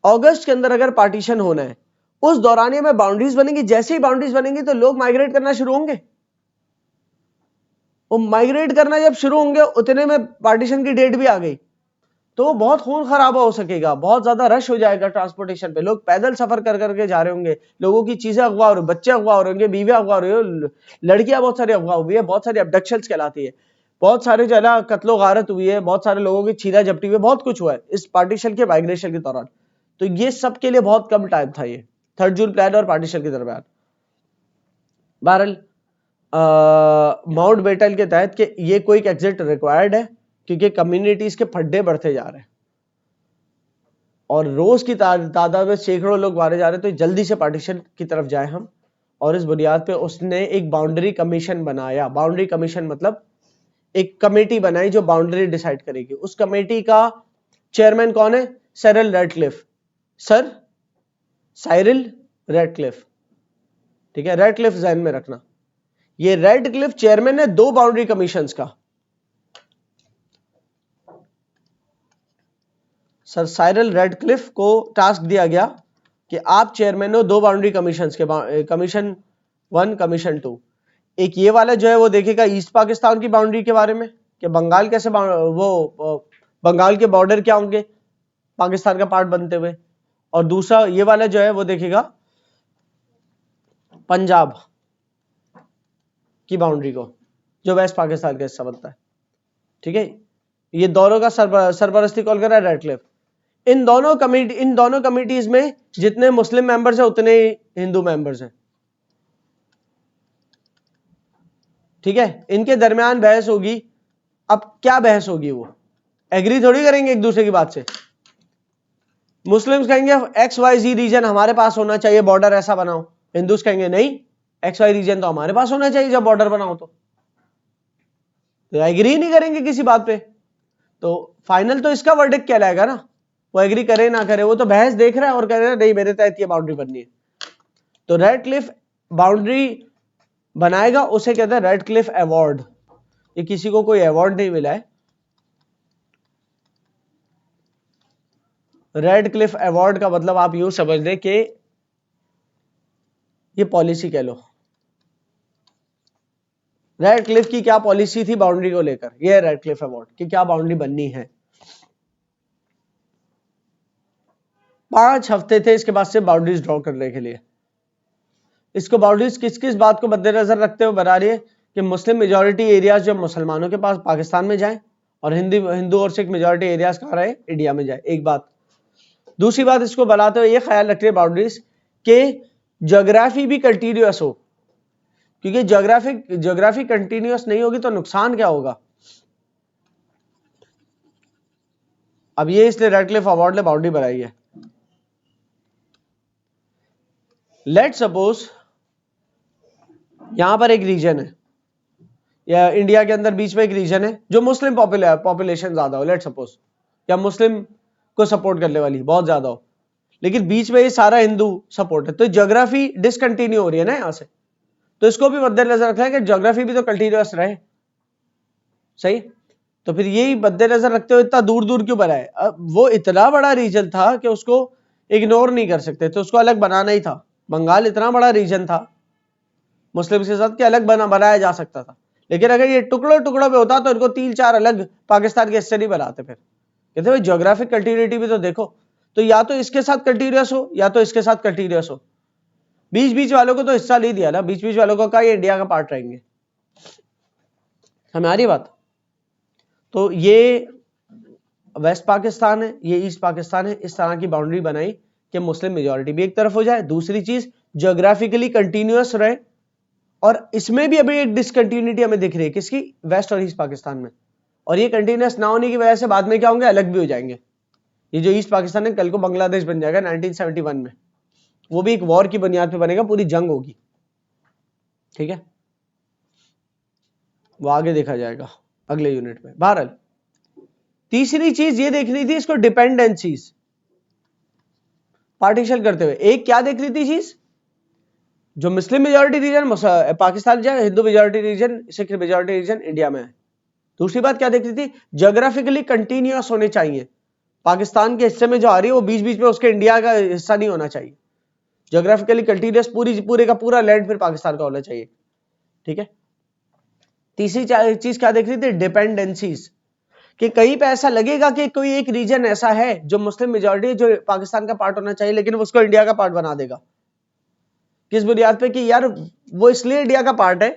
A: अगस्त के अंदर अगर पार्टीशन होना है, उस दौरानिये में बाउंड्रीज बनेंगी, जैसे ही बाउंड्रीज बनेंगी तो लोग माइग्रेट करना शुरू होंगे। वो माइग्रेट करना जब शुरू होंगे उतने में पार्टीशन की डेट भी आ गई, तो बहुत खून खराबा हो सकेगा, बहुत ज्यादा रश हो जाएगा ट्रांसपोर्टेशन पे, लोग पैदल सफर कर करके जा रहे होंगे, लोगों की चीजें अगवा हो रही, बच्चे अगवा हो रहे होंगे, बीवियां अगवा हो रही हो, लड़कियां बहुत सारी अगवा हुई है, बहुत सारी अबडक्शंस कहलाती है, बहुत सारे जो है ना कत्लो गारत हुई है, बहुत सारे लोगों की छीना झपटी हुई है, बहुत कुछ हुआ है इस पार्टीशन के माइग्रेशन के दौरान। तो ये सब के लिए बहुत कम टाइम था ये 3 जून प्लान और पार्टीशन के दरमियान। बहरहाल माउंटबेटन के तहत कि ये कोई एग्जिट रिक्वायर्ड है, क्योंकि कम्युनिटीज के फड्डे बढ़ते जा रहे हैं और रोज की तादाद में सैकड़ों लोग मारे जा रहे हैं, तो जल्दी से पार्टीशन की तरफ जाए हम। और इस बुनियाद पे उसने एक बाउंड्री कमीशन बनाया। बाउंड्री कमीशन मतलब एक कमेटी बनाई जो बाउंड्री डिसाइड करेगी। उस कमेटी का चेयरमैन कौन है? Cyril Radcliffe, sir Cyril Radcliffe, ठीक है, रैटक्लिफ ध्यान में रखना। ये रैटक्लिफ चेयरमैन है 2 बाउंड्री कमीशंस का। सर साइरल रैटक्लिफ को टास्क दिया गया कि आप चेयरमैन हो 2 बाउंड्री कमीशंस के, कमीशन 1 कमीशन 2। एक ये वाला जो है वो देखेगा ईस्ट पाकिस्तान की बाउंड्री के बारे में कि बंगाल कैसे वो बंगाल के बॉर्डर क्या होंगे पाकिस्तान का पार्ट बनते हुए, और दूसरा ये वाला जो है वो देखेगा पंजाब की बाउंड्री को जो वेस्ट पाकिस्तान का हिस्सा बनता है, ठीक है। ये दोनों का सरपरस्ती कौन कर रहा है? रैटक्लिफ। इन दोनों कमिटीज में जितने मुस्लिम मेंबर्स हैं उतने ही हिंदू मेंबर्स हैं, ठीक है। इनके दरमियान बहस होगी। अब क्या बहस होगी? वो एग्री थोड़ी करेंगे एक दूसरे की बात से। मुस्लिम्स कहेंगे XYZ रीजन हमारे पास होना चाहिए, बॉर्डर ऐसा बनाओ। हिंदूस कहेंगे नहीं, XY रीजन तो हमारे पास होना चाहिए जब बॉर्डर बनाओ। तो एग्री नहीं करेंगे किसी बात पे, तो फाइनल तो इसका वर्डिक्ट कहलाएगा ना। वो एग्री करे ना करे, वो तो बहस देख रहा है और कह रहा है नहीं मेरे तहत ये बाउंड्री बननी है। तो रैटक्लिफ बाउंड्री बनाएगा, उसे कहते हैं रैटक्लिफ अवार्ड। ये किसी को कोई अवार्ड नहीं मिला है। रैटक्लिफ अवार्ड का मतलब आप यूं समझ लें कि ये पॉलिसी कह लो। रैटक्लिफ की क्या पॉलिसी थी बाउंड्री को लेकर, ये रैटक्लिफ अवार्ड कि क्या बाउंड्री बननी है। 5 हफ्ते थे इसके बाद से बाउंड्रीज ड्रॉ करने के लिए। इसको बाउंड्रीज किस किस बात को मद्देनजर रखते हुए बना रही है कि मुस्लिम मेजॉरिटी एरियाज जो मुसलमानों के पास पाकिस्तान में जाए और हिंदू और सिख मेजॉरिटी एरियाज कहाँ रहे? इंडिया में जाए। एक बात। दूसरी बात, इसको बनाते हुए ये ख्याल रख रही है बाउंड्रीज के ज्योग्राफी भी कंटिन्यूअस हो, क्योंकि ज्योग्राफी कंटिन्यूअस नहीं होगी तो नुकसान क्या होगा। अब ये इसलिए रैटक्लिफ अवार्ड ने बाउंड्री बनाई है। लेट सपोज यहां पर एक रीजन है, या इंडिया के अंदर बीच में एक रीजन है जो मुस्लिम पॉपुलेशन ज्यादा हो, लेट सपोज, या मुस्लिम को सपोर्ट करने वाली बहुत ज्यादा हो, लेकिन बीच में ये सारा हिंदू सपोर्ट है। तो ज्योग्राफी डिसकंटिन्यू हो रही है ना यहां से, तो इसको भी मद्देनजर रखना है कि ज्योग्राफी भी तो कंटिन्यूअस रहे, सही। तो फिर यही मद्देनजर रखते हुए इतना दूर दूर क्यों बनाए? अब वो इतना बड़ा रीजन था कि उसको इग्नोर नहीं कर सकते, तो उसको अलग बनाना ही था। बंगाल इतना बड़ा रीजन था मुस्लिम के साथ कि अलग बनाया जा सकता था, लेकिन अगर ये टुकड़ों टुकड़ों पे होता तो इनको 3-4 अलग पाकिस्तान के हिस्से नहीं बनाते। फिर कहते भाई ज्योग्राफिक कंटिन्यूटी भी तो देखो, तो या तो इसके साथ कंटिन्यूअस हो या तो इसके साथ कंटिन्यूअस हो। बीच बीच वालों को तो हिस्सा नहीं दिया ना, बीच बीच वालों को कहा ये इंडिया का पार्ट रहेंगे। हमारी बात। तो ये वेस्ट पाकिस्तान है, ये ईस्ट पाकिस्तान है, इस तरह की बाउंड्री बनाई कि मुस्लिम मेजॉरिटी भी एक तरफ हो जाए। दूसरी चीज ज्योग्राफिकली कंटिन्यूअस रहे, और इसमें भी अभी एक डिसकंटिन्यूटी हमें दिख रही है, किसकी? वेस्ट और ईस्ट पाकिस्तान में। और ये कंटिन्यूअस ना होने की वजह से बाद में क्या होंगे? अलग भी हो जाएंगे। ये जो ईस्ट पाकिस्तान है कल को बांग्लादेश बन जाएगा 1971 में, वो भी एक वॉर की बुनियाद पे बनेगा, पूरी जंग होगी, ठीक है। वो आगे देखा जाएगा अगले यूनिट में। बहरहाल तीसरी चीज ये देख रही थी इसको, डिपेंडेंसीज पार्टीशन करते हुए। एक क्या देख रही थी चीज? जो मुस्लिम मेजॉरिटी रीजन पाकिस्तान जाए, Hindu majority region, Sikh majority region India में है। दूसरी बात क्या देख रही थी? ज्योग्राफिकली कंटिन्यूअस होने चाहिए। पाकिस्तान के हिस्से में जो आ रही है वो बीच बीच में उसके इंडिया का हिस्सा नहीं होना चाहिए। ज्योग्राफिकली कंटीन्यूअस पूरे का पूरा लैंड फिर पाकिस्तान का होना चाहिए। ठीक है। तीसरी चीज क्या देख रही थी, डिपेंडेंसीज, कि कहीं पे ऐसा लगेगा कि कोई एक रीजन ऐसा है जो मुस्लिम मेजॉरिटी जो पाकिस्तान का पार्ट होना चाहिए लेकिन उसको इंडिया का पार्ट बना देगा। किस बुनियाद पे कि यार वो इसलिए इंडिया का पार्ट है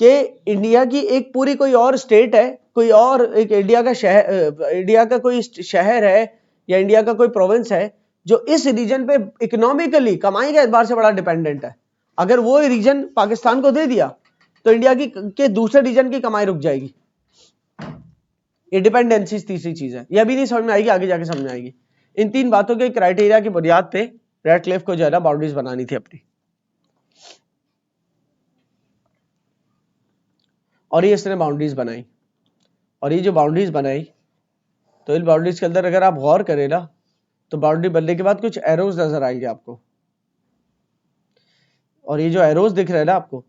A: कि इंडिया की एक पूरी कोई और स्टेट है, कोई और एक इंडिया का कोई शहर है या इंडिया का कोई प्रोविंस है जो इस रीजन पे इकोनॉमिकली कमाई के एतबार से बड़ा डिपेंडेंट है। अगर वो रीजन पाकिस्तान को दे दिया तो इंडिया की के दूसरे रीजन की कमाई रुक जाएगी। ये डिपेंडेंसी तीसरी चीज है। ये अभी नहीं समझ में आएगी, आगे जाके समझ में आएगी। इन तीन बातों के क्राइटेरिया की बुनियाद पे रैडक्लिफ को जो है ना बाउंड्रीज बनानी थी अपनी, और ये इसने बाउंड्रीज बनाई। और ये जो बाउंड्रीज बनाई तो इन बाउंड्रीज के अंदर अगर आप गौर करें ना तो बाउंड्री बनने के बाद कुछ एरोज नजर आएंगे आपको, और ये जो एरोज दिख रहे हैं ना आपको,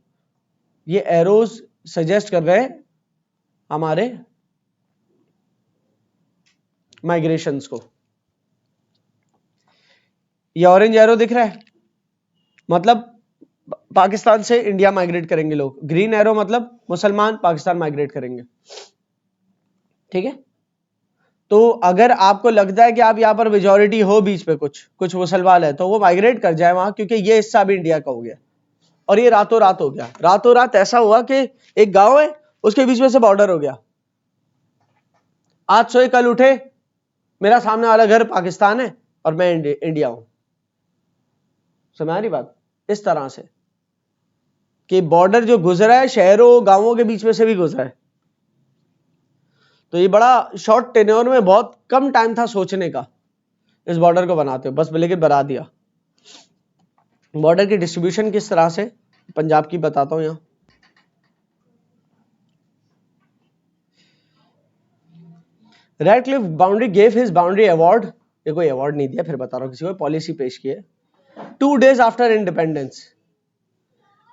A: ये एरोज सजेस्ट कर रहे हैं हमारे माइग्रेशंस को। ये ऑरेंज एरो दिख रहा है मतलब पाकिस्तान से इंडिया माइग्रेट करेंगे लोग, ग्रीन एरो मतलब मुसलमान पाकिस्तान माइग्रेट करेंगे। ठीक है। तो अगर आपको लगता है कि आप यहां पर मेजॉरिटी हो, बीच पे कुछ मुसलमान है, तो वो माइग्रेट कर जाए वहां, क्योंकि ये हिस्सा भी इंडिया का हो गया। और ये रातों रात हो गया, रातों रात ऐसा हुआ कि एक गांव है उसके बीच में से बॉर्डर हो गया। आज सोए कल उठे, मेरा सामने वाला घर पाकिस्तान है और मैं इंडिया हूं। समझ आ रही बात? इस तरह से कि बॉर्डर जो गुजरा है शहरों गांवों के बीच में से भी गुजरा है। तो ये बड़ा शॉर्ट टेन्योर में बहुत कम टाइम था सोचने का इस बॉर्डर को बनाते हो, बस लेकिन बना दिया। बॉर्डर की डिस्ट्रीब्यूशन किस तरह से पंजाब की बताता हूं यहां। Radcliffe boundary gave his boundary award, ये कोई अवार्ड नहीं दिया, फिर बता रहा हूं किसी को, पॉलिसी पेश की है। 2 days आफ्टर इंडिपेंडेंस,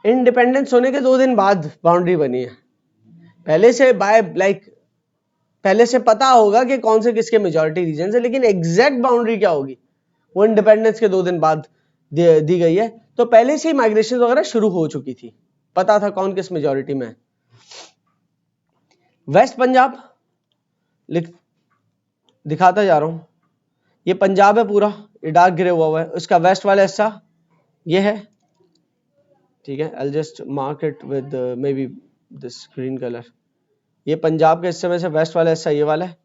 A: इंडिपेंडेंस होने के 2 दिन बाद बाउंड्री बनी है। पहले से पहले से पता होगा कि कौन से किसके मेजॉरिटी रीजन है, लेकिन एग्जैक्ट बाउंड्री क्या होगी वो इंडिपेंडेंस के 2 दिन बाद दी गई है। तो पहले से ही माइग्रेशन वगैरह शुरू हो चुकी थी, पता था कौन किस मेजॉरिटी में है। वेस्ट पंजाब दिखाता जा रहा हूं, ये पंजाब है पूरा, ये डार्क ग्रे हुआ है, उसका वेस्ट वाला हिस्सा ये है। ठीक है, I just mark it with may be this green colour. ये पंजाब के हिस्से में से वेस्ट वाला हिस्सा ये वाला है,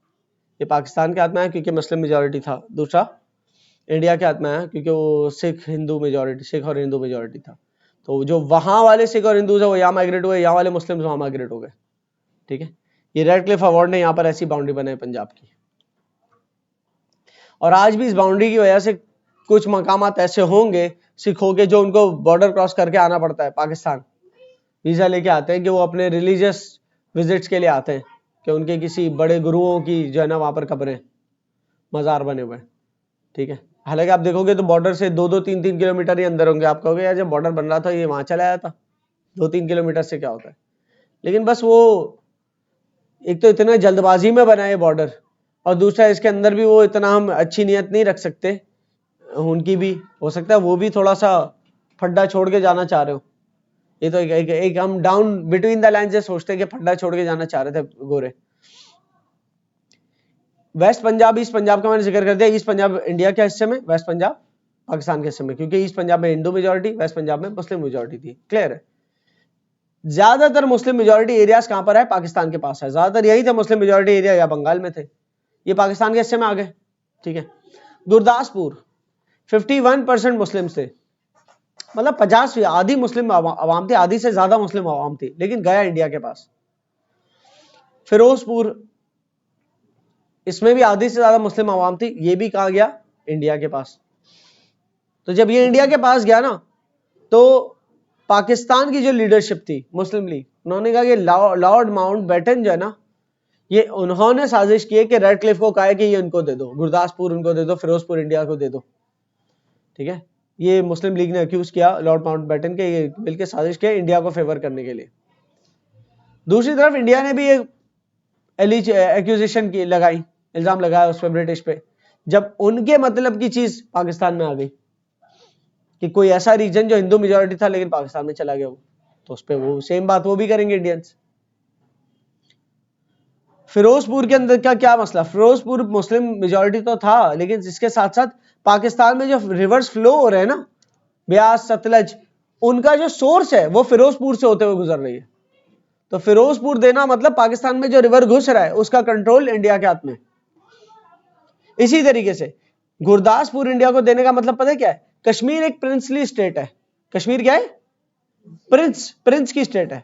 A: ये पाकिस्तान के हाथ में है क्योंकि मुस्लिम मेजॉरिटी था। दूसरा इंडिया के हाथ में है क्योंकि वो सिख और हिंदू मेजॉरिटी था। तो जो वहां वाले सिख और हिंदू है वो यहाँ माइग्रेट हुए, यहाँ वाले मुस्लिम वहां माइग्रेट हो गए। ठीक है, ये रैडक्लिफ अवार्ड ने यहाँ पर ऐसी बाउंड्री बनाई पंजाब की। और आज भी इस बाउंड्री की वजह से कुछ मकामात ऐसे होंगे सिखों के जो उनको बॉर्डर क्रॉस करके आना पड़ता है पाकिस्तान, वीजा लेके आते हैं कि वो अपने रिलीजियस विजिट्स के लिए आते हैं, कि उनके किसी बड़े गुरुओं की जो है ना वहां पर कब्रें मजार बने हुए हैं। ठीक है, हालांकि आप देखोगे तो बॉर्डर से 2-3 किलोमीटर ही अंदर होंगे। आप कहोगे यार जब बॉर्डर बन रहा था ये वहां चला आया था, 2-3 किलोमीटर से क्या होता है। लेकिन बस वो एक तो इतना जल्दबाजी में बना है बॉर्डर, और दूसरा इसके अंदर भी वो इतना हम अच्छी नियत नहीं रख सकते, उनकी भी हो सकता है वो भी थोड़ा सा फड्डा छोड़ के जाना चाह रहे हो। ये तो एक हम डाउन बिटवीन द लाइन से सोचते हैं कि फड्डा छोड़ के जाना चाह रहे थे गोरे। वेस्ट पंजाब, ईस्ट पंजाब का मैंने जिक्र कर दिया। ईस्ट पंजाब इंडिया के हिस्से में, वेस्ट पंजाब पाकिस्तान के हिस्से में, क्योंकि ईस्ट पंजाब में हिंदू मेजॉरिटी, वेस्ट पंजाब में मुस्लिम मेजॉरिटी थी। क्लियर है? ज्यादातर मुस्लिम मेजॉरिटी एरियाज कहां पर है? पाकिस्तान के पास है। ज्यादातर यही थे मुस्लिम मेजॉरिटी एरिया, या बंगाल में थे, ये पाकिस्तान के हिस्से में आ गए। ठीक है, गुरदासपुर 51% मुस्लिम थे, मतलब 50 आधी मुस्लिम आवाम थी, आधी से ज्यादा मुस्लिम आवाम थी, लेकिन गया इंडिया के पास। फिरोजपुर, इसमें भी आधी से ज्यादा मुस्लिम आवाम थी, ये भी कहा गया इंडिया के पास। तो जब ये इंडिया के पास गया ना तो पाकिस्तान की जो लीडरशिप थी मुस्लिम लीग, उन्होंने कहा कि लॉर्ड माउंटबेटन जो है ना, ये उन्होंने साजिश की है कि रेडक्लिफ को कहा है कि ये उनको दे दो, गुरदासपुर उनको दे दो, फिरोजपुर इंडिया को दे दो। ठीक है, ये मुस्लिम लीग ने अक्यूज किया लॉर्ड माउंटबेटन के, ये मिलकर साजिश किया इंडिया को फेवर करने के लिए। दूसरी तरफ इंडिया ने भी एक एक्यूजेशन की लगाई, इल्जाम लगाया उस पर ब्रिटिश पे जब उनके मतलब की चीज पाकिस्तान में आ गई कि कोई ऐसा रीजन जो हिंदू मेजॉरिटी था लेकिन पाकिस्तान में चला गया वो, तो उस पर वो सेम बात वो भी करेंगे इंडियंस। फिरोजपुर के अंदर का क्या मसला, फिरोजपुर मुस्लिम मेजॉरिटी तो था लेकिन इसके साथ साथ पाकिस्तान में जो रिवर्स फ्लो हो रहे हैं ना, ब्यास सतलज, उनका जो सोर्स है वो फिरोजपुर से होते हुए गुजर रही है। तो फिरोजपुर देना मतलब पाकिस्तान में जो रिवर घुस रहा है उसका कंट्रोल इंडिया के हाथ में। इसी तरीके से गुरदासपुर इंडिया को देने का मतलब पता है क्या है, कश्मीर एक प्रिंसली स्टेट है। कश्मीर क्या है, प्रिंस की स्टेट है।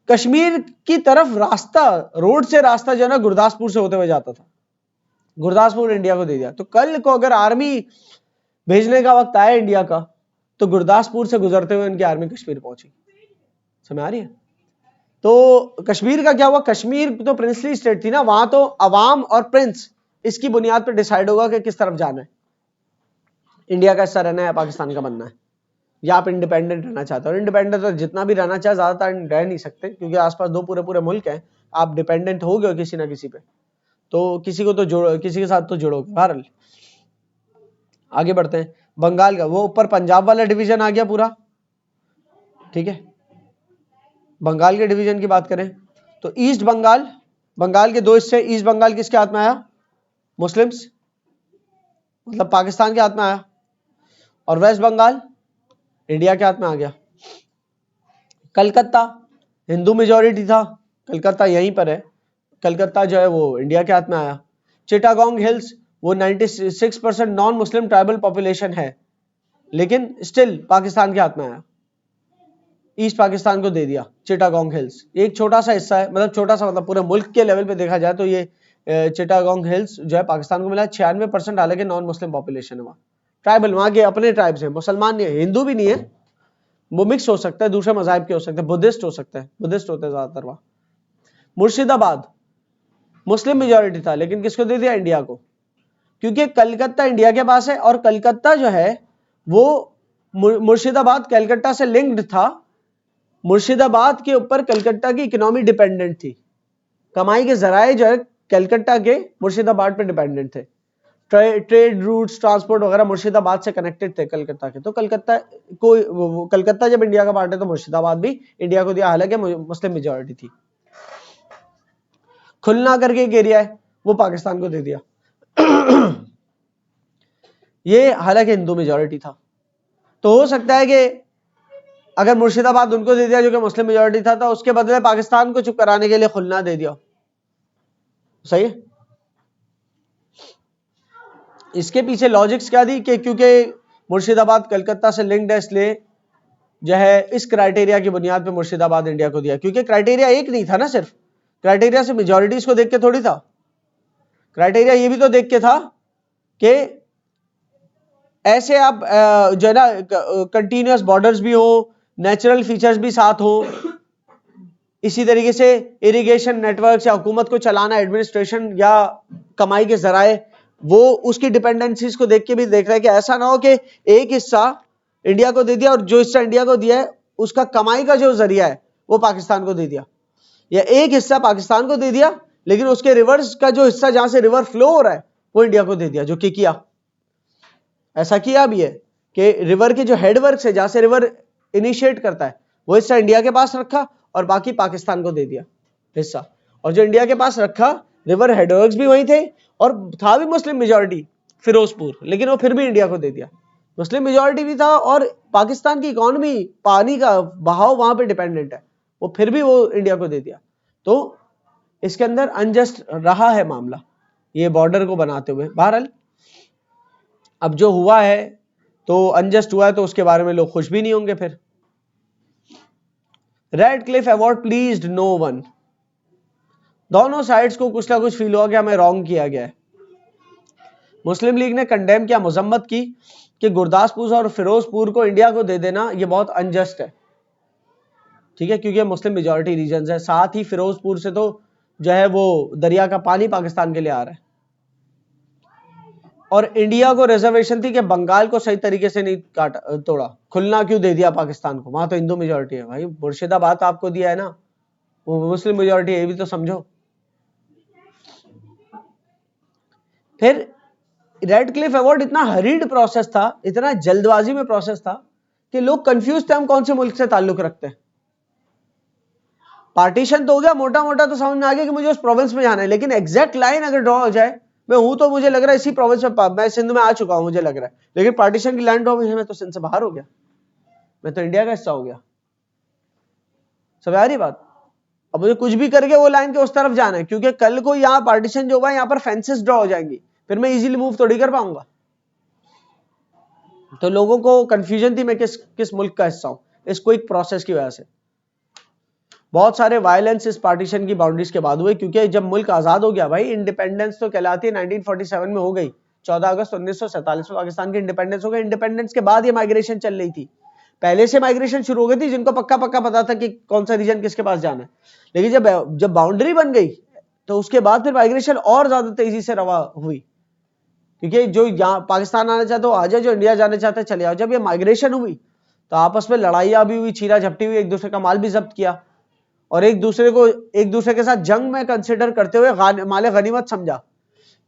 A: कश्मीर की तरफ रास्ता, रोड से रास्ता जो है ना गुरदासपुर से होते हुए जाता था, गुरदासपुर इंडिया को दे दिया। तो कल को अगर आर्मी भेजने का वक्त आया इंडिया का, तो गुरदासपुर से गुजरते हुए उनकी आर्मी कश्मीर पहुंची। समझ आ रही है? तो कश्मीर का क्या हुआ, कश्मीर तो प्रिंसली स्टेट थी ना, वहां तो अवाम और प्रिंस इसकी बुनियाद पर डिसाइड होगा कि किस तरफ जाना है, इंडिया का हिस्सा रहना है या पाकिस्तान का बनना है, या आप इंडिपेंडेंट रहना चाहते हो। और इंडिपेंडेंट तो जितना भी रहना चाहे ज्यादातर रह नहीं सकते, क्योंकि आसपास दो पूरे पूरे मुल्क हैं, आप डिपेंडेंट हो गए किसी ना किसी पे, तो किसी को तो जोड़ो, किसी के साथ तो जुड़ोगे। बहरहाल आगे बढ़ते हैं। बंगाल का वो ऊपर पंजाब वाला डिवीजन आ गया पूरा, ठीक है। बंगाल के डिवीजन की बात करें तो ईस्ट बंगाल, बंगाल के दो हिस्से, ईस्ट बंगाल किसके हाथ में आया, मुस्लिम्स, मतलब पाकिस्तान के हाथ में आया, और वेस्ट बंगाल इंडिया के हाथ में आ गया। कलकत्ता हिंदू मेजॉरिटी था, कलकत्ता यहीं पर है, कलकत्ता जो है वो इंडिया के हाथ में आया। चिटागोंग हिल्स वो 96% नॉन मुस्लिम ट्राइबल पॉपुलेशन है, लेकिन स्टिल पाकिस्तान के हाथ में आया, ईस्ट पाकिस्तान को दे दिया। चिटागोंग हिल्स एक छोटा सा हिस्सा है, मतलब छोटा सा मतलब पूरे मुल्क के लेवल पे देखा जाए तो ये चिटागोंग हिल्स जो है पाकिस्तान को मिला। 96% हालांकि नॉन मुस्लिम पॉपुलेशन है वहाँ, ट्राइबल, वहाँ के अपने ट्राइब्स हैं, मुसलमान नहीं है, हिंदू भी नहीं है, वो मिक्स हो सकता है, दूसरे मजाहब के हो सकते हैं, बुद्धिस्ट हो सकता है, बुद्धिस्ट होते हैं ज्यादातर वहाँ। मुर्शिदाबाद मुस्लिम मेजॉरिटी था लेकिन किसको दे दिया, इंडिया को, क्योंकि कलकत्ता इंडिया के पास है और कलकत्ता जो है वो मुर्शिदाबाद कलकत्ता से लिंक्ड था। मुर्शिदाबाद के ऊपर कलकत्ता की इकोनॉमी डिपेंडेंट थी, कमाई के जराए जो है कलकत्ता के मुर्शिदाबाद पे डिपेंडेंट थे, ट्रेड रूट्स, ट्रांसपोर्ट वगैरह मुर्शिदाबाद से कनेक्टेड थे कलकत्ता के। तो कलकत्ता को, कलकत्ता जब इंडिया का पार्ट है तो मुर्शिदाबाद भी इंडिया को दिया, हालांकि मुस्लिम मेजॉरिटी थी। खुलना करके एक एरिया है वो पाकिस्तान को दे दिया ये हालांकि हिंदू मेजॉरिटी था। तो हो सकता है कि अगर मुर्शिदाबाद उनको दे दिया जो कि मुस्लिम मेजॉरिटी था, तो उसके बदले पाकिस्तान को चुप कराने के लिए खुलना दे दिया। सही है? इसके पीछे लॉजिक्स क्या दी कि क्योंकि मुर्शिदाबाद कलकत्ता से लिंक्ड है, इसलिए जो है इस क्राइटेरिया की बुनियाद पे मुर्शिदाबाद इंडिया को दिया। क्योंकि क्राइटेरिया एक नहीं था ना, सिर्फ क्राइटेरिया से मेजॉरिटीज को देख के थोड़ी था, क्राइटेरिया ये भी तो देख के था कि ऐसे आप जो है ना कंटिन्यूअस बॉर्डर्स भी हो, नेचुरल फीचर्स भी साथ हो, इसी तरीके से इरिगेशन नेटवर्क या हुकूमत को चलाना, एडमिनिस्ट्रेशन या कमाई के जराए, वो उसकी डिपेंडेंसीज को देख के भी देख रहे हैं कि ऐसा ना हो कि एक हिस्सा इंडिया को दे दिया और जो हिस्सा इंडिया को दिया है उसका कमाई का जो जरिया है वो पाकिस्तान को दे दिया, या एक हिस्सा पाकिस्तान को दे दिया लेकिन उसके रिवर्स का जो हिस्सा जहां से रिवर फ्लो हो रहा है वो इंडिया को दे दिया, जो कि किया। ऐसा किया भी है कि रिवर के जो हेडवर्क है जहां से रिवर इनिशिएट करता है वो हिस्सा इंडिया के पास रखा और बाकी पाकिस्तान को दे दिया हिस्सा। और जो इंडिया के पास रखा, रिवर हेडवर्क्स भी वहीं थे और था भी मुस्लिम मेजॉरिटी फिरोजपुर, लेकिन वो फिर भी इंडिया को दे दिया। मुस्लिम मेजॉरिटी भी था और पाकिस्तान की इकोनॉमी, पानी का बहाव वहां पे डिपेंडेंट है, वो फिर भी वो इंडिया को दे दिया। तो इसके अंदर अनजस्ट रहा है मामला ये बॉर्डर को बनाते हुए। बहरहाल अब जो हुआ है तो अनजस्ट हुआ है, तो उसके बारे में लोग खुश भी नहीं होंगे। फिर Radcliffe award pleased no one, दोनों साइड्स को कुछ ना कुछ फील हुआ कि हमें रॉन्ग किया गया है। मुस्लिम लीग ने कंडेम किया, मजम्मत की कि गुरदासपुर और फिरोजपुर को इंडिया को दे देना ये बहुत अनजस्ट है, ठीक है, क्योंकि मुस्लिम मेजॉरिटी रीजन है। साथ ही फिरोजपुर से तो जो है वो दरिया का पानी पाकिस्तान के लिए आ रहा है, और इंडिया को रिजर्वेशन थी कि बंगाल को सही तरीके से नहीं काटा तोड़ा, खुलना क्यों दे दिया पाकिस्तान को, वहां तो हिंदू मेजॉरिटी है। भाई मुर्शिदाबाद आपको दिया है ना, वो मुस्लिम मेजॉरिटी है, ये भी तो समझो। फिर रेडक्लिफ अवार्ड इतना हरीड प्रोसेस था, इतना जल्दबाजी में प्रोसेस था कि लोग कंफ्यूज थे हम कौन से मुल्क से ताल्लुक रखते हैं। पार्टीशन तो हो गया, मोटा मोटा तो समझ में आ गया कि मुझे उस प्रोविंस में जाना है, लेकिन एग्जैक्ट लाइन अगर ड्रॉ हो जाए, मैं हूं तो मुझे लग रहा है इसी प्रोविंस में, मैं सिंध में आ चुका हूं मुझे लग रहा है, लेकिन पार्टीशन की लाइन ड्रॉ हुई है, मैं तो सिंध से बाहर हो गया, मैं तो इंडिया का हिस्सा हो गया। समझ आ रही बात? अब मुझे कुछ भी करके वो लाइन के उस तरफ जाना है, क्योंकि कल को यहाँ पार्टीशन जो हुआ यहाँ पर फेंसेस ड्रॉ हो जाएंगी, फिर मैं इजीली मूव थोड़ी कर पाऊंगा। तो लोगों को कंफ्यूजन थी मैं किस मुल्क का हिस्सा हूं, इस क्विक प्रोसेस की वजह से। बहुत सारे वायलेंस इस पार्टीशन की बाउंड्रीज के बाद हुए, क्योंकि जब मुल्क आजाद हो गया भाई, इंडिपेंडेंस तो कहलाती है 1947 में हो गई, 14 अगस्त 1947 में पाकिस्तान की इंडिपेंडेंस हो गई। इंडिपेंडेंस के बाद ये माइग्रेशन चल रही थी, पहले से माइग्रेशन शुरू हो गई थी, जिनको पक्का पक्का पता था कि कौन सा रीजन किसके पास जाना है। लेकिन जब बाउंड्री बन गई तो उसके बाद फिर माइग्रेशन और ज्यादा तेजी से रवा हुई, क्योंकि जो यहाँ पाकिस्तान आना चाहते हो आ जाए, जो इंडिया जाना चाहते हैं चले आओ। जब ये माइग्रेशन हुई तो आपस में लड़ाइयाँ भी हुई, छीना झपटी हुई, एक दूसरे का माल भी जब्त किया, और एक दूसरे के साथ जंग में कंसिडर करते हुए माले गनीमत समझा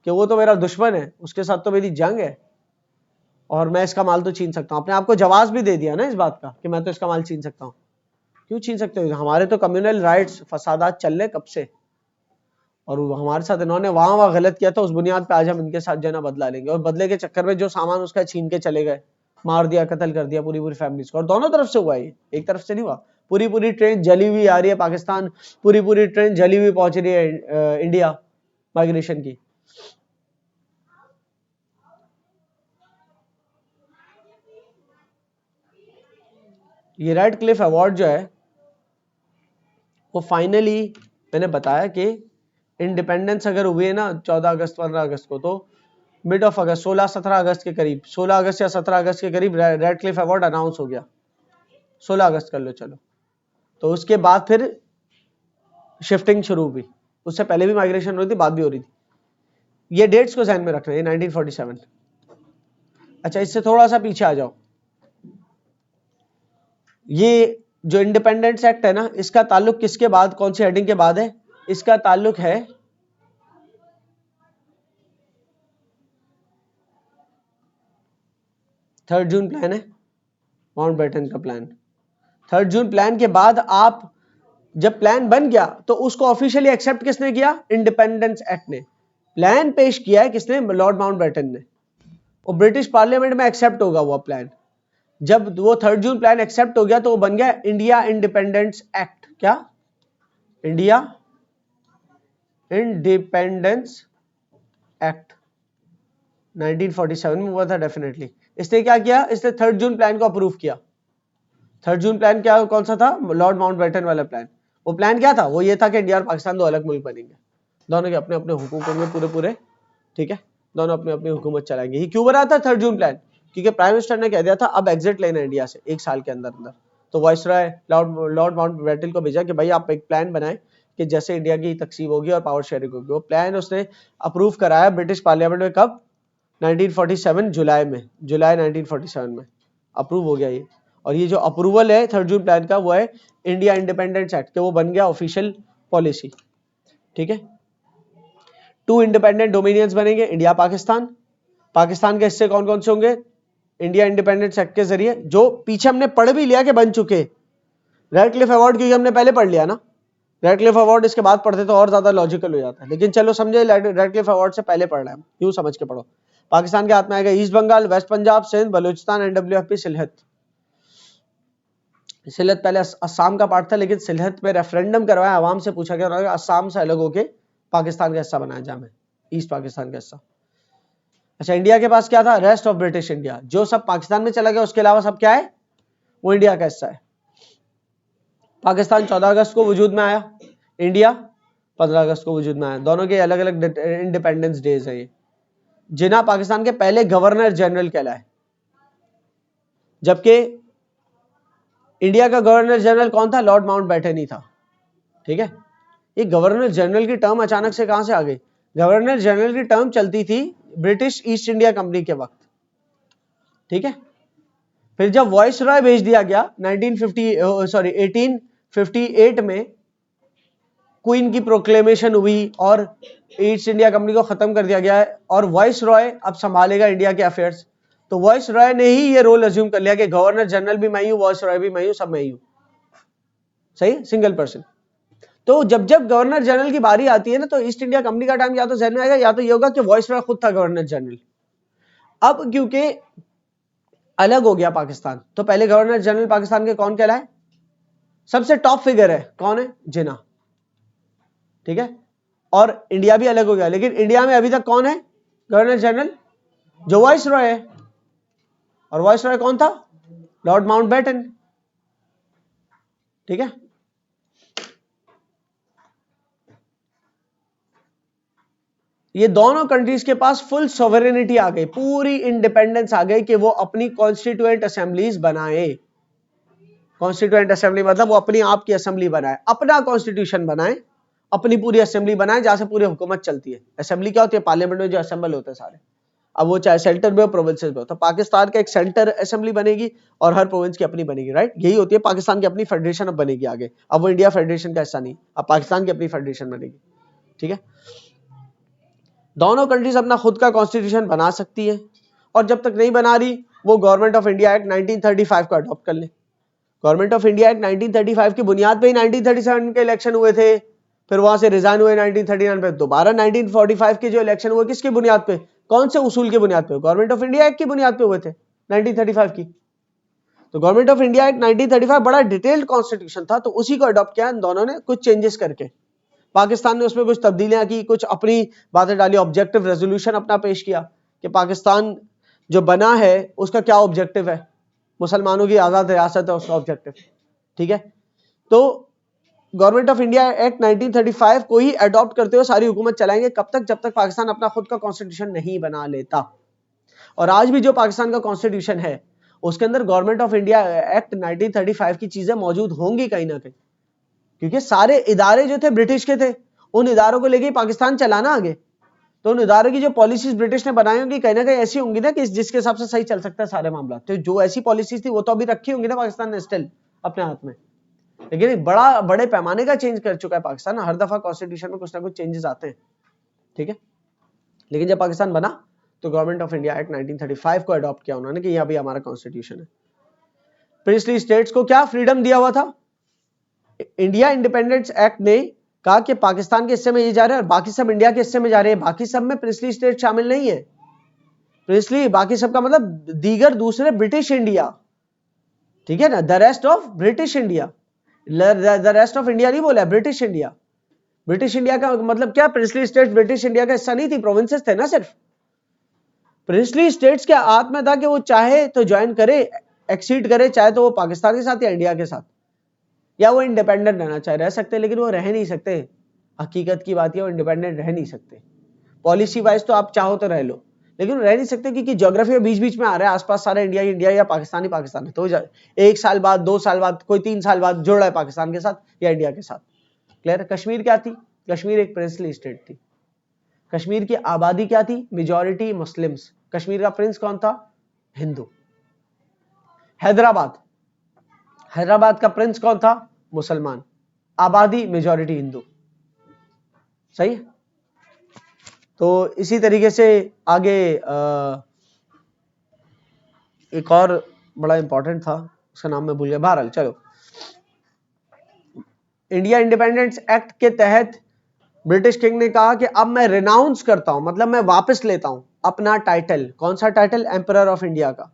A: कि वो तो मेरा दुश्मन है, उसके साथ तो मेरी जंग है और मैं इसका माल तो छीन सकता हूं। अपने आप को जवाब भी दे दिया ना इस बात का कि मैं तो इसका माल छीन सकता हूं। क्यों छीन सकते हो? हमारे तो कम्युनल राइट्स फसादात चल रहे कब से, और हमारे साथ इन्होंने वहां गलत किया था, उस बुनियाद पे आज हम इनके साथ जो है ना बदला लेंगे, और बदले के चक्कर में जो सामान उसका छीन के चले गए, मार दिया, कत्ल कर दिया पूरी फैमिलीज को। और दोनों तरफ से हुआ, ये एक तरफ से नहीं हुआ। पूरी ट्रेन जली हुई आ रही है पाकिस्तान, पूरी ट्रेन जली हुई पहुंच रही है इंडिया माइग्रेशन की। ये रेडक्लिफ अवार्ड जो है वो फाइनली मैंने बताया कि इंडिपेंडेंस अगर हुई है ना 14 अगस्त 15 अगस्त को, तो मिड ऑफ अगस्त 16-17 अगस्त के करीब, 16 अगस्त या 17 अगस्त के करीब रेडक्लिफ अवार्ड अनाउंस हो गया। 16 अगस्त कर लो चलो। तो उसके बाद फिर शिफ्टिंग शुरू हुई, उससे पहले भी माइग्रेशन हो रही थी, बाद भी हो रही थी। ये डेट्स को ध्यान में रखना है, 1947। अच्छा, इससे थोड़ा सा पीछे आ जाओ। ये जो इंडिपेंडेंस एक्ट है ना, इसका ताल्लुक किसके बाद, कौन सी हेडिंग के बाद है? इसका ताल्लुक है 3 जून प्लान है, माउंटबेटन का प्लान। 3 जून प्लान के बाद आप जब प्लान बन गया तो उसको ऑफिशियली एक्सेप्ट किसने किया? इंडिपेंडेंस एक्ट ने। प्लान पेश किया है किसने? लॉर्ड माउंटबेटन ने। और ब्रिटिश पार्लियामेंट में एक्सेप्ट होगा वो प्लान। जब वो 3 जून प्लान एक्सेप्ट हो गया तो वो बन गया इंडिया इंडिपेंडेंस एक्ट। क्या? इंडिया इंडिपेंडेंस एक्ट 1947 में हुआ था डेफिनेटली। इसने क्या किया? इसने 3 जून प्लान को अप्रूव किया। 3 जून प्लान क्या, कौन सा था? लॉर्ड माउंटबेटन वाला प्लान। वो प्लान क्या था? वो ये था कि इंडिया और पाकिस्तान दो अलग मुल्क बनेंगे, दोनों के अपने अपने हुकूक होंगे पूरे, ठीक है, दोनों अपनी अपनी हुकूमत चलाएंगे। ये क्यों बना था 3 जून प्लान? क्योंकि प्राइम मिनिस्टर ने कह दिया था अब एग्जिट लेना इंडिया से 1 साल के अंदर अंदर। तो वाइसरॉय लॉर्ड माउंटबेटन को भेजा कि भाई आप एक प्लान बनाएं कि जैसे इंडिया की तकसीम होगी और पावर शेयरिंग होगी। वो प्लान उसने अप्रूव कराया ब्रिटिश पार्लियामेंट में। कब? 1947 जुलाई 1947 में अप्रूव हो गया ये। और ये जो अप्रूवल है 3 जून प्लान का, वो है इंडिया इंडिपेंडेंस एक्ट के, वो बन गया ऑफिशियल पॉलिसी, ठीक है। 2 इंडिपेंडेंट डोमिनियंस बनेंगे, इंडिया पाकिस्तान। पाकिस्तान के हिस्से कौन कौन से होंगे? इंडिया इंडिपेंडेंस एक्ट के जरिए, जो पीछे हमने पढ़ भी लिया कि बन चुके। रेडक्लिफ अवार्ड क्योंकि हमने पहले पढ़ लिया ना, रेडक्लिफ अवार्ड इसके बाद पढ़ते तो और ज्यादा लॉजिकल हो जाता है, लेकिन चलो समझे रेडक्लिफ अवार्ड से पहले पढ़ रहे हैं, यूं समझ के पढ़ो। पाकिस्तान के हाथ में आएगा east Bengal, west Punjab, Sindh, Balochistan, NWFP, Sylhet. Sylhet पहले असम का पार्ट था, लेकिन सिलहट में रेफरेंडम करवाया, आवाम से पूछा गया, असम से अलग होके पाकिस्तान का हिस्सा बनाया जाए, ईस्ट पाकिस्तान का हिस्सा। अच्छा, इंडिया के पास क्या था? रेस्ट ऑफ ब्रिटिश इंडिया, जो सब पाकिस्तान में चला गया उसके अलावा सब क्या है? वो इंडिया का हिस्सा है। पाकिस्तान 14 अगस्त को वजूद में आया, इंडिया 15 अगस्त को वजूद में आया। दोनों के अलग अलग इंडिपेंडेंस डेज है ये। जिन्ना पाकिस्तान के पहले गवर्नर जनरल कहलाए, जबकि इंडिया का गवर्नर जनरल कौन था? लॉर्ड माउंटबेटन ही था, ठीक है। ये गवर्नर जनरल की टर्म अचानक से कहां से आ गई? गवर्नर जनरल की टर्म चलती थी ब्रिटिश ईस्ट इंडिया कंपनी के वक्त, ठीक है। फिर जब वाइसरॉय भेज दिया गया 1858 में, क्वीन की प्रोक्लेमेशन हुई और ईस्ट इंडिया कंपनी को खत्म कर दिया गया है और वाइस रॉय अब संभालेगा इंडिया के अफेयर्स। तो वाइस रॉय ने ही ये रोल अज्यूम कर लिया कि गवर्नर जनरल भी मैं ही हूं, वाइस रॉय भी मैं हूं, सब मैं ही हूं। सही, सिंगल पर्सन। तो जब जब गवर्नर जनरल की बारी आती है ना, तो ईस्ट इंडिया कंपनी का टाइम या तो जहन में आएगा या तो ये होगा कि वाइस रॉय खुद था गवर्नर जनरल। अब क्योंकि अलग हो गया पाकिस्तान, तो पहले गवर्नर जनरल पाकिस्तान के कौन कहलाए? सबसे टॉप फिगर है, कौन है? जिन्ना। ठीक है, और इंडिया भी अलग हो गया, लेकिन इंडिया में अभी तक कौन है गवर्नर जनरल? जो वाइस रॉय है। और वाइस रॉय कौन था? Lord Mountbatten. ठीक है, ये दोनों कंट्रीज के पास फुल सॉवरेनिटी आ गई, पूरी इंडिपेंडेंस आ गई कि वो अपनी कॉन्स्टिट्यूएंट असेंबलीज बनाए। कॉन्स्टिट्यूएंट असेंबली मतलब वो अपनी आप की असेंबली बनाए, अपना कॉन्स्टिट्यूशन बनाए, अपनी पूरी असेंबली बनाए जहां से पूरी हुकूमत चलती है। असेंबली क्या होती है? पार्लियामेंट में जो असेंबल होते हैं सारे, अब वो चाहे सेंटर में हो प्रोविंसेस में हो। तो पाकिस्तान का एक सेंटर असेंबली बनेगी और हर प्रोविंस की अपनी बनेगी, राइट? यही होती है पाकिस्तान की अपनी फेडरेशन अब बनेगी आगे। अब वो इंडिया फेडरेशन का हिस्सा नहीं, अब पाकिस्तान की अपनी फेडरेशन बनेगी। ठीक है, दोनों कंट्रीज अपना खुद का कॉन्स्टिट्यूशन बना सकती है, और जब तक नहीं बना रही वो गवर्नमेंट ऑफ इंडिया एक्ट 1935 को अडॉप्ट कर ले। गवर्नमेंट ऑफ इंडिया एक्ट 1935 की बुनियाद पे ही 1937 के इलेक्शन हुए थे, फिर वहां से रिजाइन हुए 1939 पे, दोबारा 1945 के जो इलेक्शन हुए किसकी बुनियाद पे? कौन से उसूल की बुनियाद पे? गवर्नमेंट ऑफ इंडिया एक्ट की बुनियाद पे हुए थे 1935 की। तो गवर्नमेंट ऑफ इंडिया एक्ट 1935 बड़ा डिटेल्ड कॉन्स्टिट्यूशन था, तो उसी को अडॉप्ट किया इन दोनों ने कुछ चेंजेस करके। पाकिस्तान ने उसमें कुछ तब्दीलियां की, कुछ अपनी बातें डाली, ऑब्जेक्टिव रेजोल्यूशन अपना पेश किया कि पाकिस्तान जो बना है उसका क्या ऑब्जेक्टिव है, मुसलमानों की आजाद रियासत है उसका ऑब्जेक्टिव। ठीक है, तो गवर्नमेंट ऑफ इंडिया एक्ट 1935 को ही अडॉप्ट करते हुए सारी हुकूमत चलाएंगे, कब तक? जब तक पाकिस्तान अपना खुद का कॉन्स्टिट्यूशन नहीं बना लेता। और आज भी जो पाकिस्तान का कॉन्स्टिट्यूशन है उसके अंदर गवर्नमेंट ऑफ इंडिया एक्ट 1935 की चीजें मौजूद होंगी कहीं ना कहीं, क्योंकि सारे इदारे जो थे ब्रिटिश के थे, उन इदारों को लेके पाकिस्तान चलाना आगे। तो उन इदारों की जो पॉलिसीज ब्रिटिश ने बनाई होंगी कहीं ना कहीं ऐसी होंगी ना कि जिसके हिसाब से सही चल सकता है सारे मामला। तो जो ऐसी पॉलिसीज थी वो तो अभी रखी होंगी ना पाकिस्तान ने स्टिल अपने हाथ में, लेकिन बड़े पैमाने का चेंज कर चुका है पाकिस्तान। हर दफा कॉन्स्टिट्यूशन में कुछ ना कुछ चेंजेस आते हैं। ठीक है, लेकिन जब पाकिस्तान बना तो गवर्नमेंट ऑफ इंडिया एक्ट 1935 को अडॉप्ट किया उन्होंने कि यह भी हमारा कॉन्स्टिट्यूशन है। प्रिंसली स्टेट्स को क्या फ्रीडम दिया हुआ था? इंडिया इंडिपेंडेंस एक्ट ने कहा कि पाकिस्तान के हिस्से में ये जा रहे हैं और बाकी सब इंडिया के हिस्से में जा रहे हैं। बाकी सब में प्रिंसली स्टेट शामिल नहीं है। प्रिंसली बाकी सब का मतलब दीगर दूसरे ब्रिटिश इंडिया। ठीक है ना, the rest of British India, the rest of India नहीं बोला, ब्रिटिश इंडिया। ब्रिटिश इंडिया का मतलब क्या? प्रिंसली स्टेट्स ब्रिटिश इंडिया का हिस्सा नहीं थी, प्रोविंसेस थे ना सिर्फ। प्रिंसली स्टेट्स के हाथ में था कि वो चाहे तो ज्वाइन करे, एक्सीड करे, चाहे तो वो पाकिस्तान के साथ या इंडिया के साथ, या वो इंडिपेंडेंट रहना चाहे रह सकते, लेकिन वो रह नहीं सकते। हकीकत की बात है वो इंडिपेंडेंट रह नहीं सकते। पॉलिसी वाइज तो आप चाहो तो रह लो, लेकिन रह नहीं सकते क्योंकि ज्योग्राफी में बीच बीच में आ रहा है, आसपास सारा इंडिया इंडिया या पाकिस्तान ही पाकिस्तान है। तो एक साल बाद, 2 साल बाद, कोई 3 साल बाद जुड़ रहा है पाकिस्तान के साथ या इंडिया के साथ। क्लियर? कश्मीर क्या थी? कश्मीर एक प्रिंसली स्टेट थी। कश्मीर की आबादी क्या थी? Majority Muslims. कश्मीर का प्रिंस कौन था? हिंदू। हैदराबाद, हैदराबाद का प्रिंस कौन था? मुसलमान। आबादी मेजॉरिटी हिंदू। सही है? तो इसी तरीके से आगे एक और बड़ा इंपॉर्टेंट था, उसका नाम मैं भूल गया, बहरहाल चलो। इंडिया इंडिपेंडेंस एक्ट के तहत ब्रिटिश किंग ने कहा कि अब मैं रिनाउंस करता हूं, मतलब मैं वापस लेता हूं अपना टाइटल। कौन सा टाइटल? एम्परर ऑफ इंडिया का।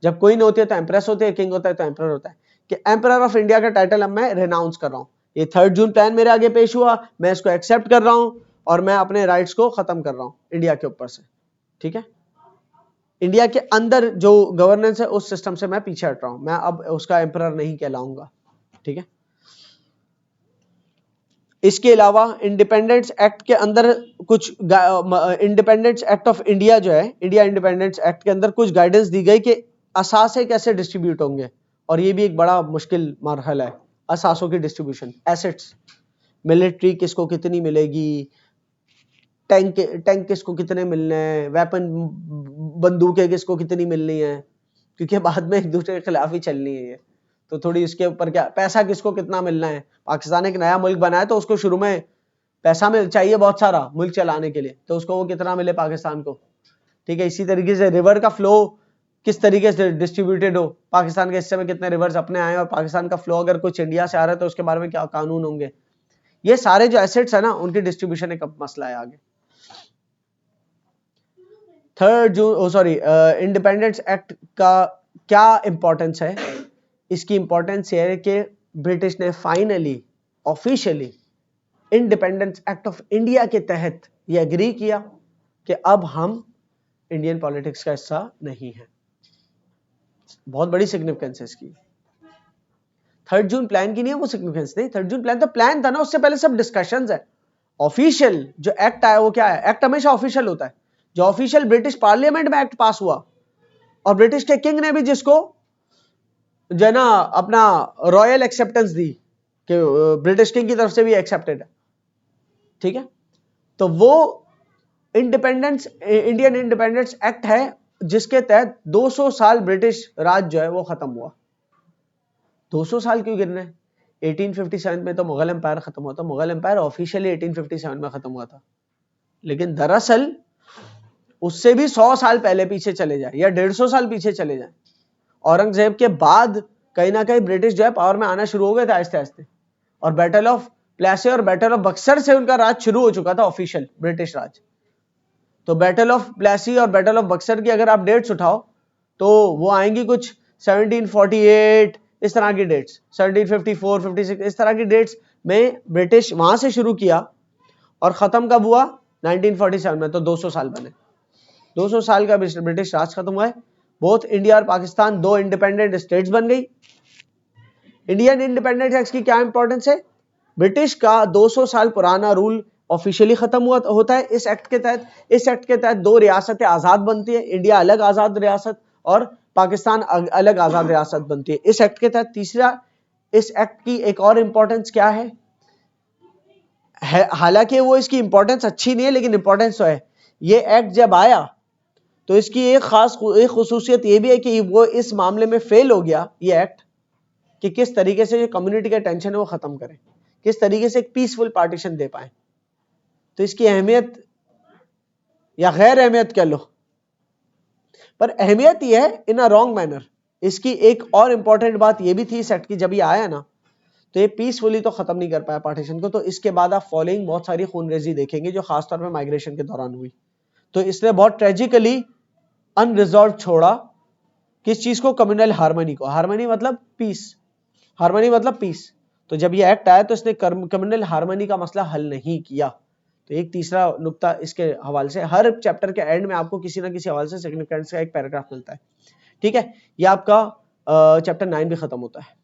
A: जब कोई नहीं होती है तो एम्प्रेस होती है, किंग होता है तो एम्परर होता है, कि एम्परर ऑफ इंडिया का टाइटल अब मैं रिनाउंस कर रहा हूं। ये 3 जून प्लान मेरे आगे पेश हुआ, मैं इसको एक्सेप्ट कर रहा हूं और मैं अपने राइट्स को खत्म कर रहा हूं इंडिया के ऊपर से। ठीक है, इंडिया के अंदर जो गवर्नेंस है उस सिस्टम से मैं पीछे हट रहा हूं, मैं अब उसका एम्परर नहीं कहलाऊंगा। ठीक है, इसके अलावा इंडिपेंडेंस एक्ट के अंदर कुछ इंडिपेंडेंस एक्ट ऑफ इंडिया जो है, इंडिया इंडिपेंडेंस एक्ट के अंदर कुछ गाइडेंस दी गई कि असासे कैसे डिस्ट्रीब्यूट होंगे, और ये भी एक बड़ा मुश्किल मरहला है, असासों की डिस्ट्रीब्यूशन। एसेट्स, मिलिट्री किसको कितनी मिलेगी, टैंक किसको कितने मिलने हैं, वेपन बंदूकें किसको कितनी मिलनी है, क्योंकि बाद में एक दूसरे के खिलाफ ही चलनी है ये। तो थोड़ी इसके ऊपर क्या, पैसा किसको कितना मिलना है। पाकिस्तान एक नया मुल्क बनाया तो उसको शुरू में पैसा मिल चाहिए बहुत सारा मुल्क चलाने के लिए, तो उसको वो कितना मिले पाकिस्तान को, ठीक है। इसी तरीके से रिवर का फ्लो किस तरीके से डिस्ट्रीब्यूटेड हो, पाकिस्तान के हिस्से में कितने रिवर्स अपने आए और पाकिस्तान का फ्लो अगर कुछ इंडिया से आ रहा है तो उसके बारे में क्या कानून होंगे, ये सारे जो एसेट्स है ना उनकी डिस्ट्रीब्यूशन एक मसला है आगे। थर्ड जो इंडिपेंडेंस एक्ट का क्या इंपॉर्टेंस है, इसकी इंपॉर्टेंस ये है कि ब्रिटिश ने finally officially independence act of India के तहत ये एग्री किया कि अब हम इंडियन पॉलिटिक्स का हिस्सा नहीं है। बहुत बड़ी सिग्निफिकेंस है इसकी। 3 जून प्लान की नहीं है वो सिग्निफिकेंस नहीं, 3 जून प्लान तो प्लान था ना, उससे पहले सब डिस्कशंस है। ऑफिशियल जो एक्ट आया वो क्या है, एक्ट हमेशा ऑफिशियल होता है। जो ऑफिशियल ब्रिटिश पार्लियामेंट में एक्ट पास हुआ और ब्रिटिश के किंग ने भी जिसको जो है ना अपना रॉयल एक्सेप्टेंस दी कि ब्रिटिश किंग की तरफ से भी एक्सेप्टेड है, ठीक है। तो वो इंडियन इंडिपेंडेंस एक्ट है जिसके तहत 200 साल ब्रिटिश राज जो है वो खत्म हुआ। 200 साल क्यों गिरने, 1857 में तो मुगल एम्पायर खत्म हुआ था। मुगल एम्पायर ऑफिशियली 1857 में खत्म हुआ था, लेकिन दरअसल उससे भी 100 साल पहले पीछे चले जाए या 150 साल पीछे चले जाए, औरंगजेब के बाद कहीं ना कहीं ब्रिटिश जो है पावर में आना शुरू हो गए थे आहिस्ते आहिस्ते, और बैटल ऑफ प्लेसी और बैटल ऑफ बक्सर से उनका राज शुरू हो चुका था ऑफिशियल ब्रिटिश राज। तो बैटल ऑफ प्लेसी और बैटल ऑफ बक्सर की अगर आप डेट्स उठाओ तो वो आएंगी कुछ 1748 इस तरह की डेट्स, 1754, 56 इस तरह की डेट्स में ब्रिटिश वहां से शुरू किया और खत्म कब हुआ 1947 में, तो 200 साल बने। 200 साल का ब्रिटिश राज खत्म हुआ है। बोथ इंडिया और पाकिस्तान 2 इंडिपेंडेंट स्टेट्स बन गई। इंडियन इंडिपेंडेंस एक्ट की क्या इंपॉर्टेंस है, ब्रिटिश का 200 साल पुराना रूल ऑफिशियली खत्म हुआ होता है इस एक्ट के तहत। इस एक्ट के तहत 2 रियासतें आजाद बनती है, इंडिया अलग आजाद रियासत और पाकिस्तान अलग आजाद रियासत बनती है इस एक्ट के तहत। तीसरा, इस एक्ट की एक और इंपॉर्टेंस क्या है, हालांकि वो इसकी इंपॉर्टेंस अच्छी नहीं है लेकिन इंपॉर्टेंस तो है। ये एक्ट जब आया तो इसकी एक खास खुसूसियत ये भी है कि वो इस मामले में फेल हो गया ये एक्ट कि किस तरीके से जो कम्युनिटी का टेंशन है वो खत्म करें, किस तरीके से एक पीसफुल पार्टीशन दे पाए। तो इसकी अहमियत या गैर अहमियत कह लो, पर अहमियत ये है इन अ रॉन्ग मैनर। इसकी एक और इंपॉर्टेंट बात ये भी थी इस एक्ट की, जब ये आया ना तो ये पीसफुली तो खत्म नहीं कर पाया पार्टीशन को। तो इसके बाद आप फॉलोइंग बहुत सारी खूनरेजी देखेंगे जो खासतौर पर माइग्रेशन के दौरान हुई। तो इसने बहुत ट्रेजिकली अनरिजॉल्व छोड़ा किस चीज को, कम्युनल हार्मनी को। हार्मनी मतलब पीस, हार्मनी मतलब पीस। तो जब ये एक्ट आया तो इसने कम्युनल हार्मनी का मसला हल नहीं किया। तो एक तीसरा नुक्ता इसके हवाले से, हर चैप्टर के एंड में आपको किसी ना किसी हवाले से सिग्निफिकेंस का एक पैराग्राफ मिलता है, ठीक है। ये आपका चैप्टर 9 भी खत्म होता है।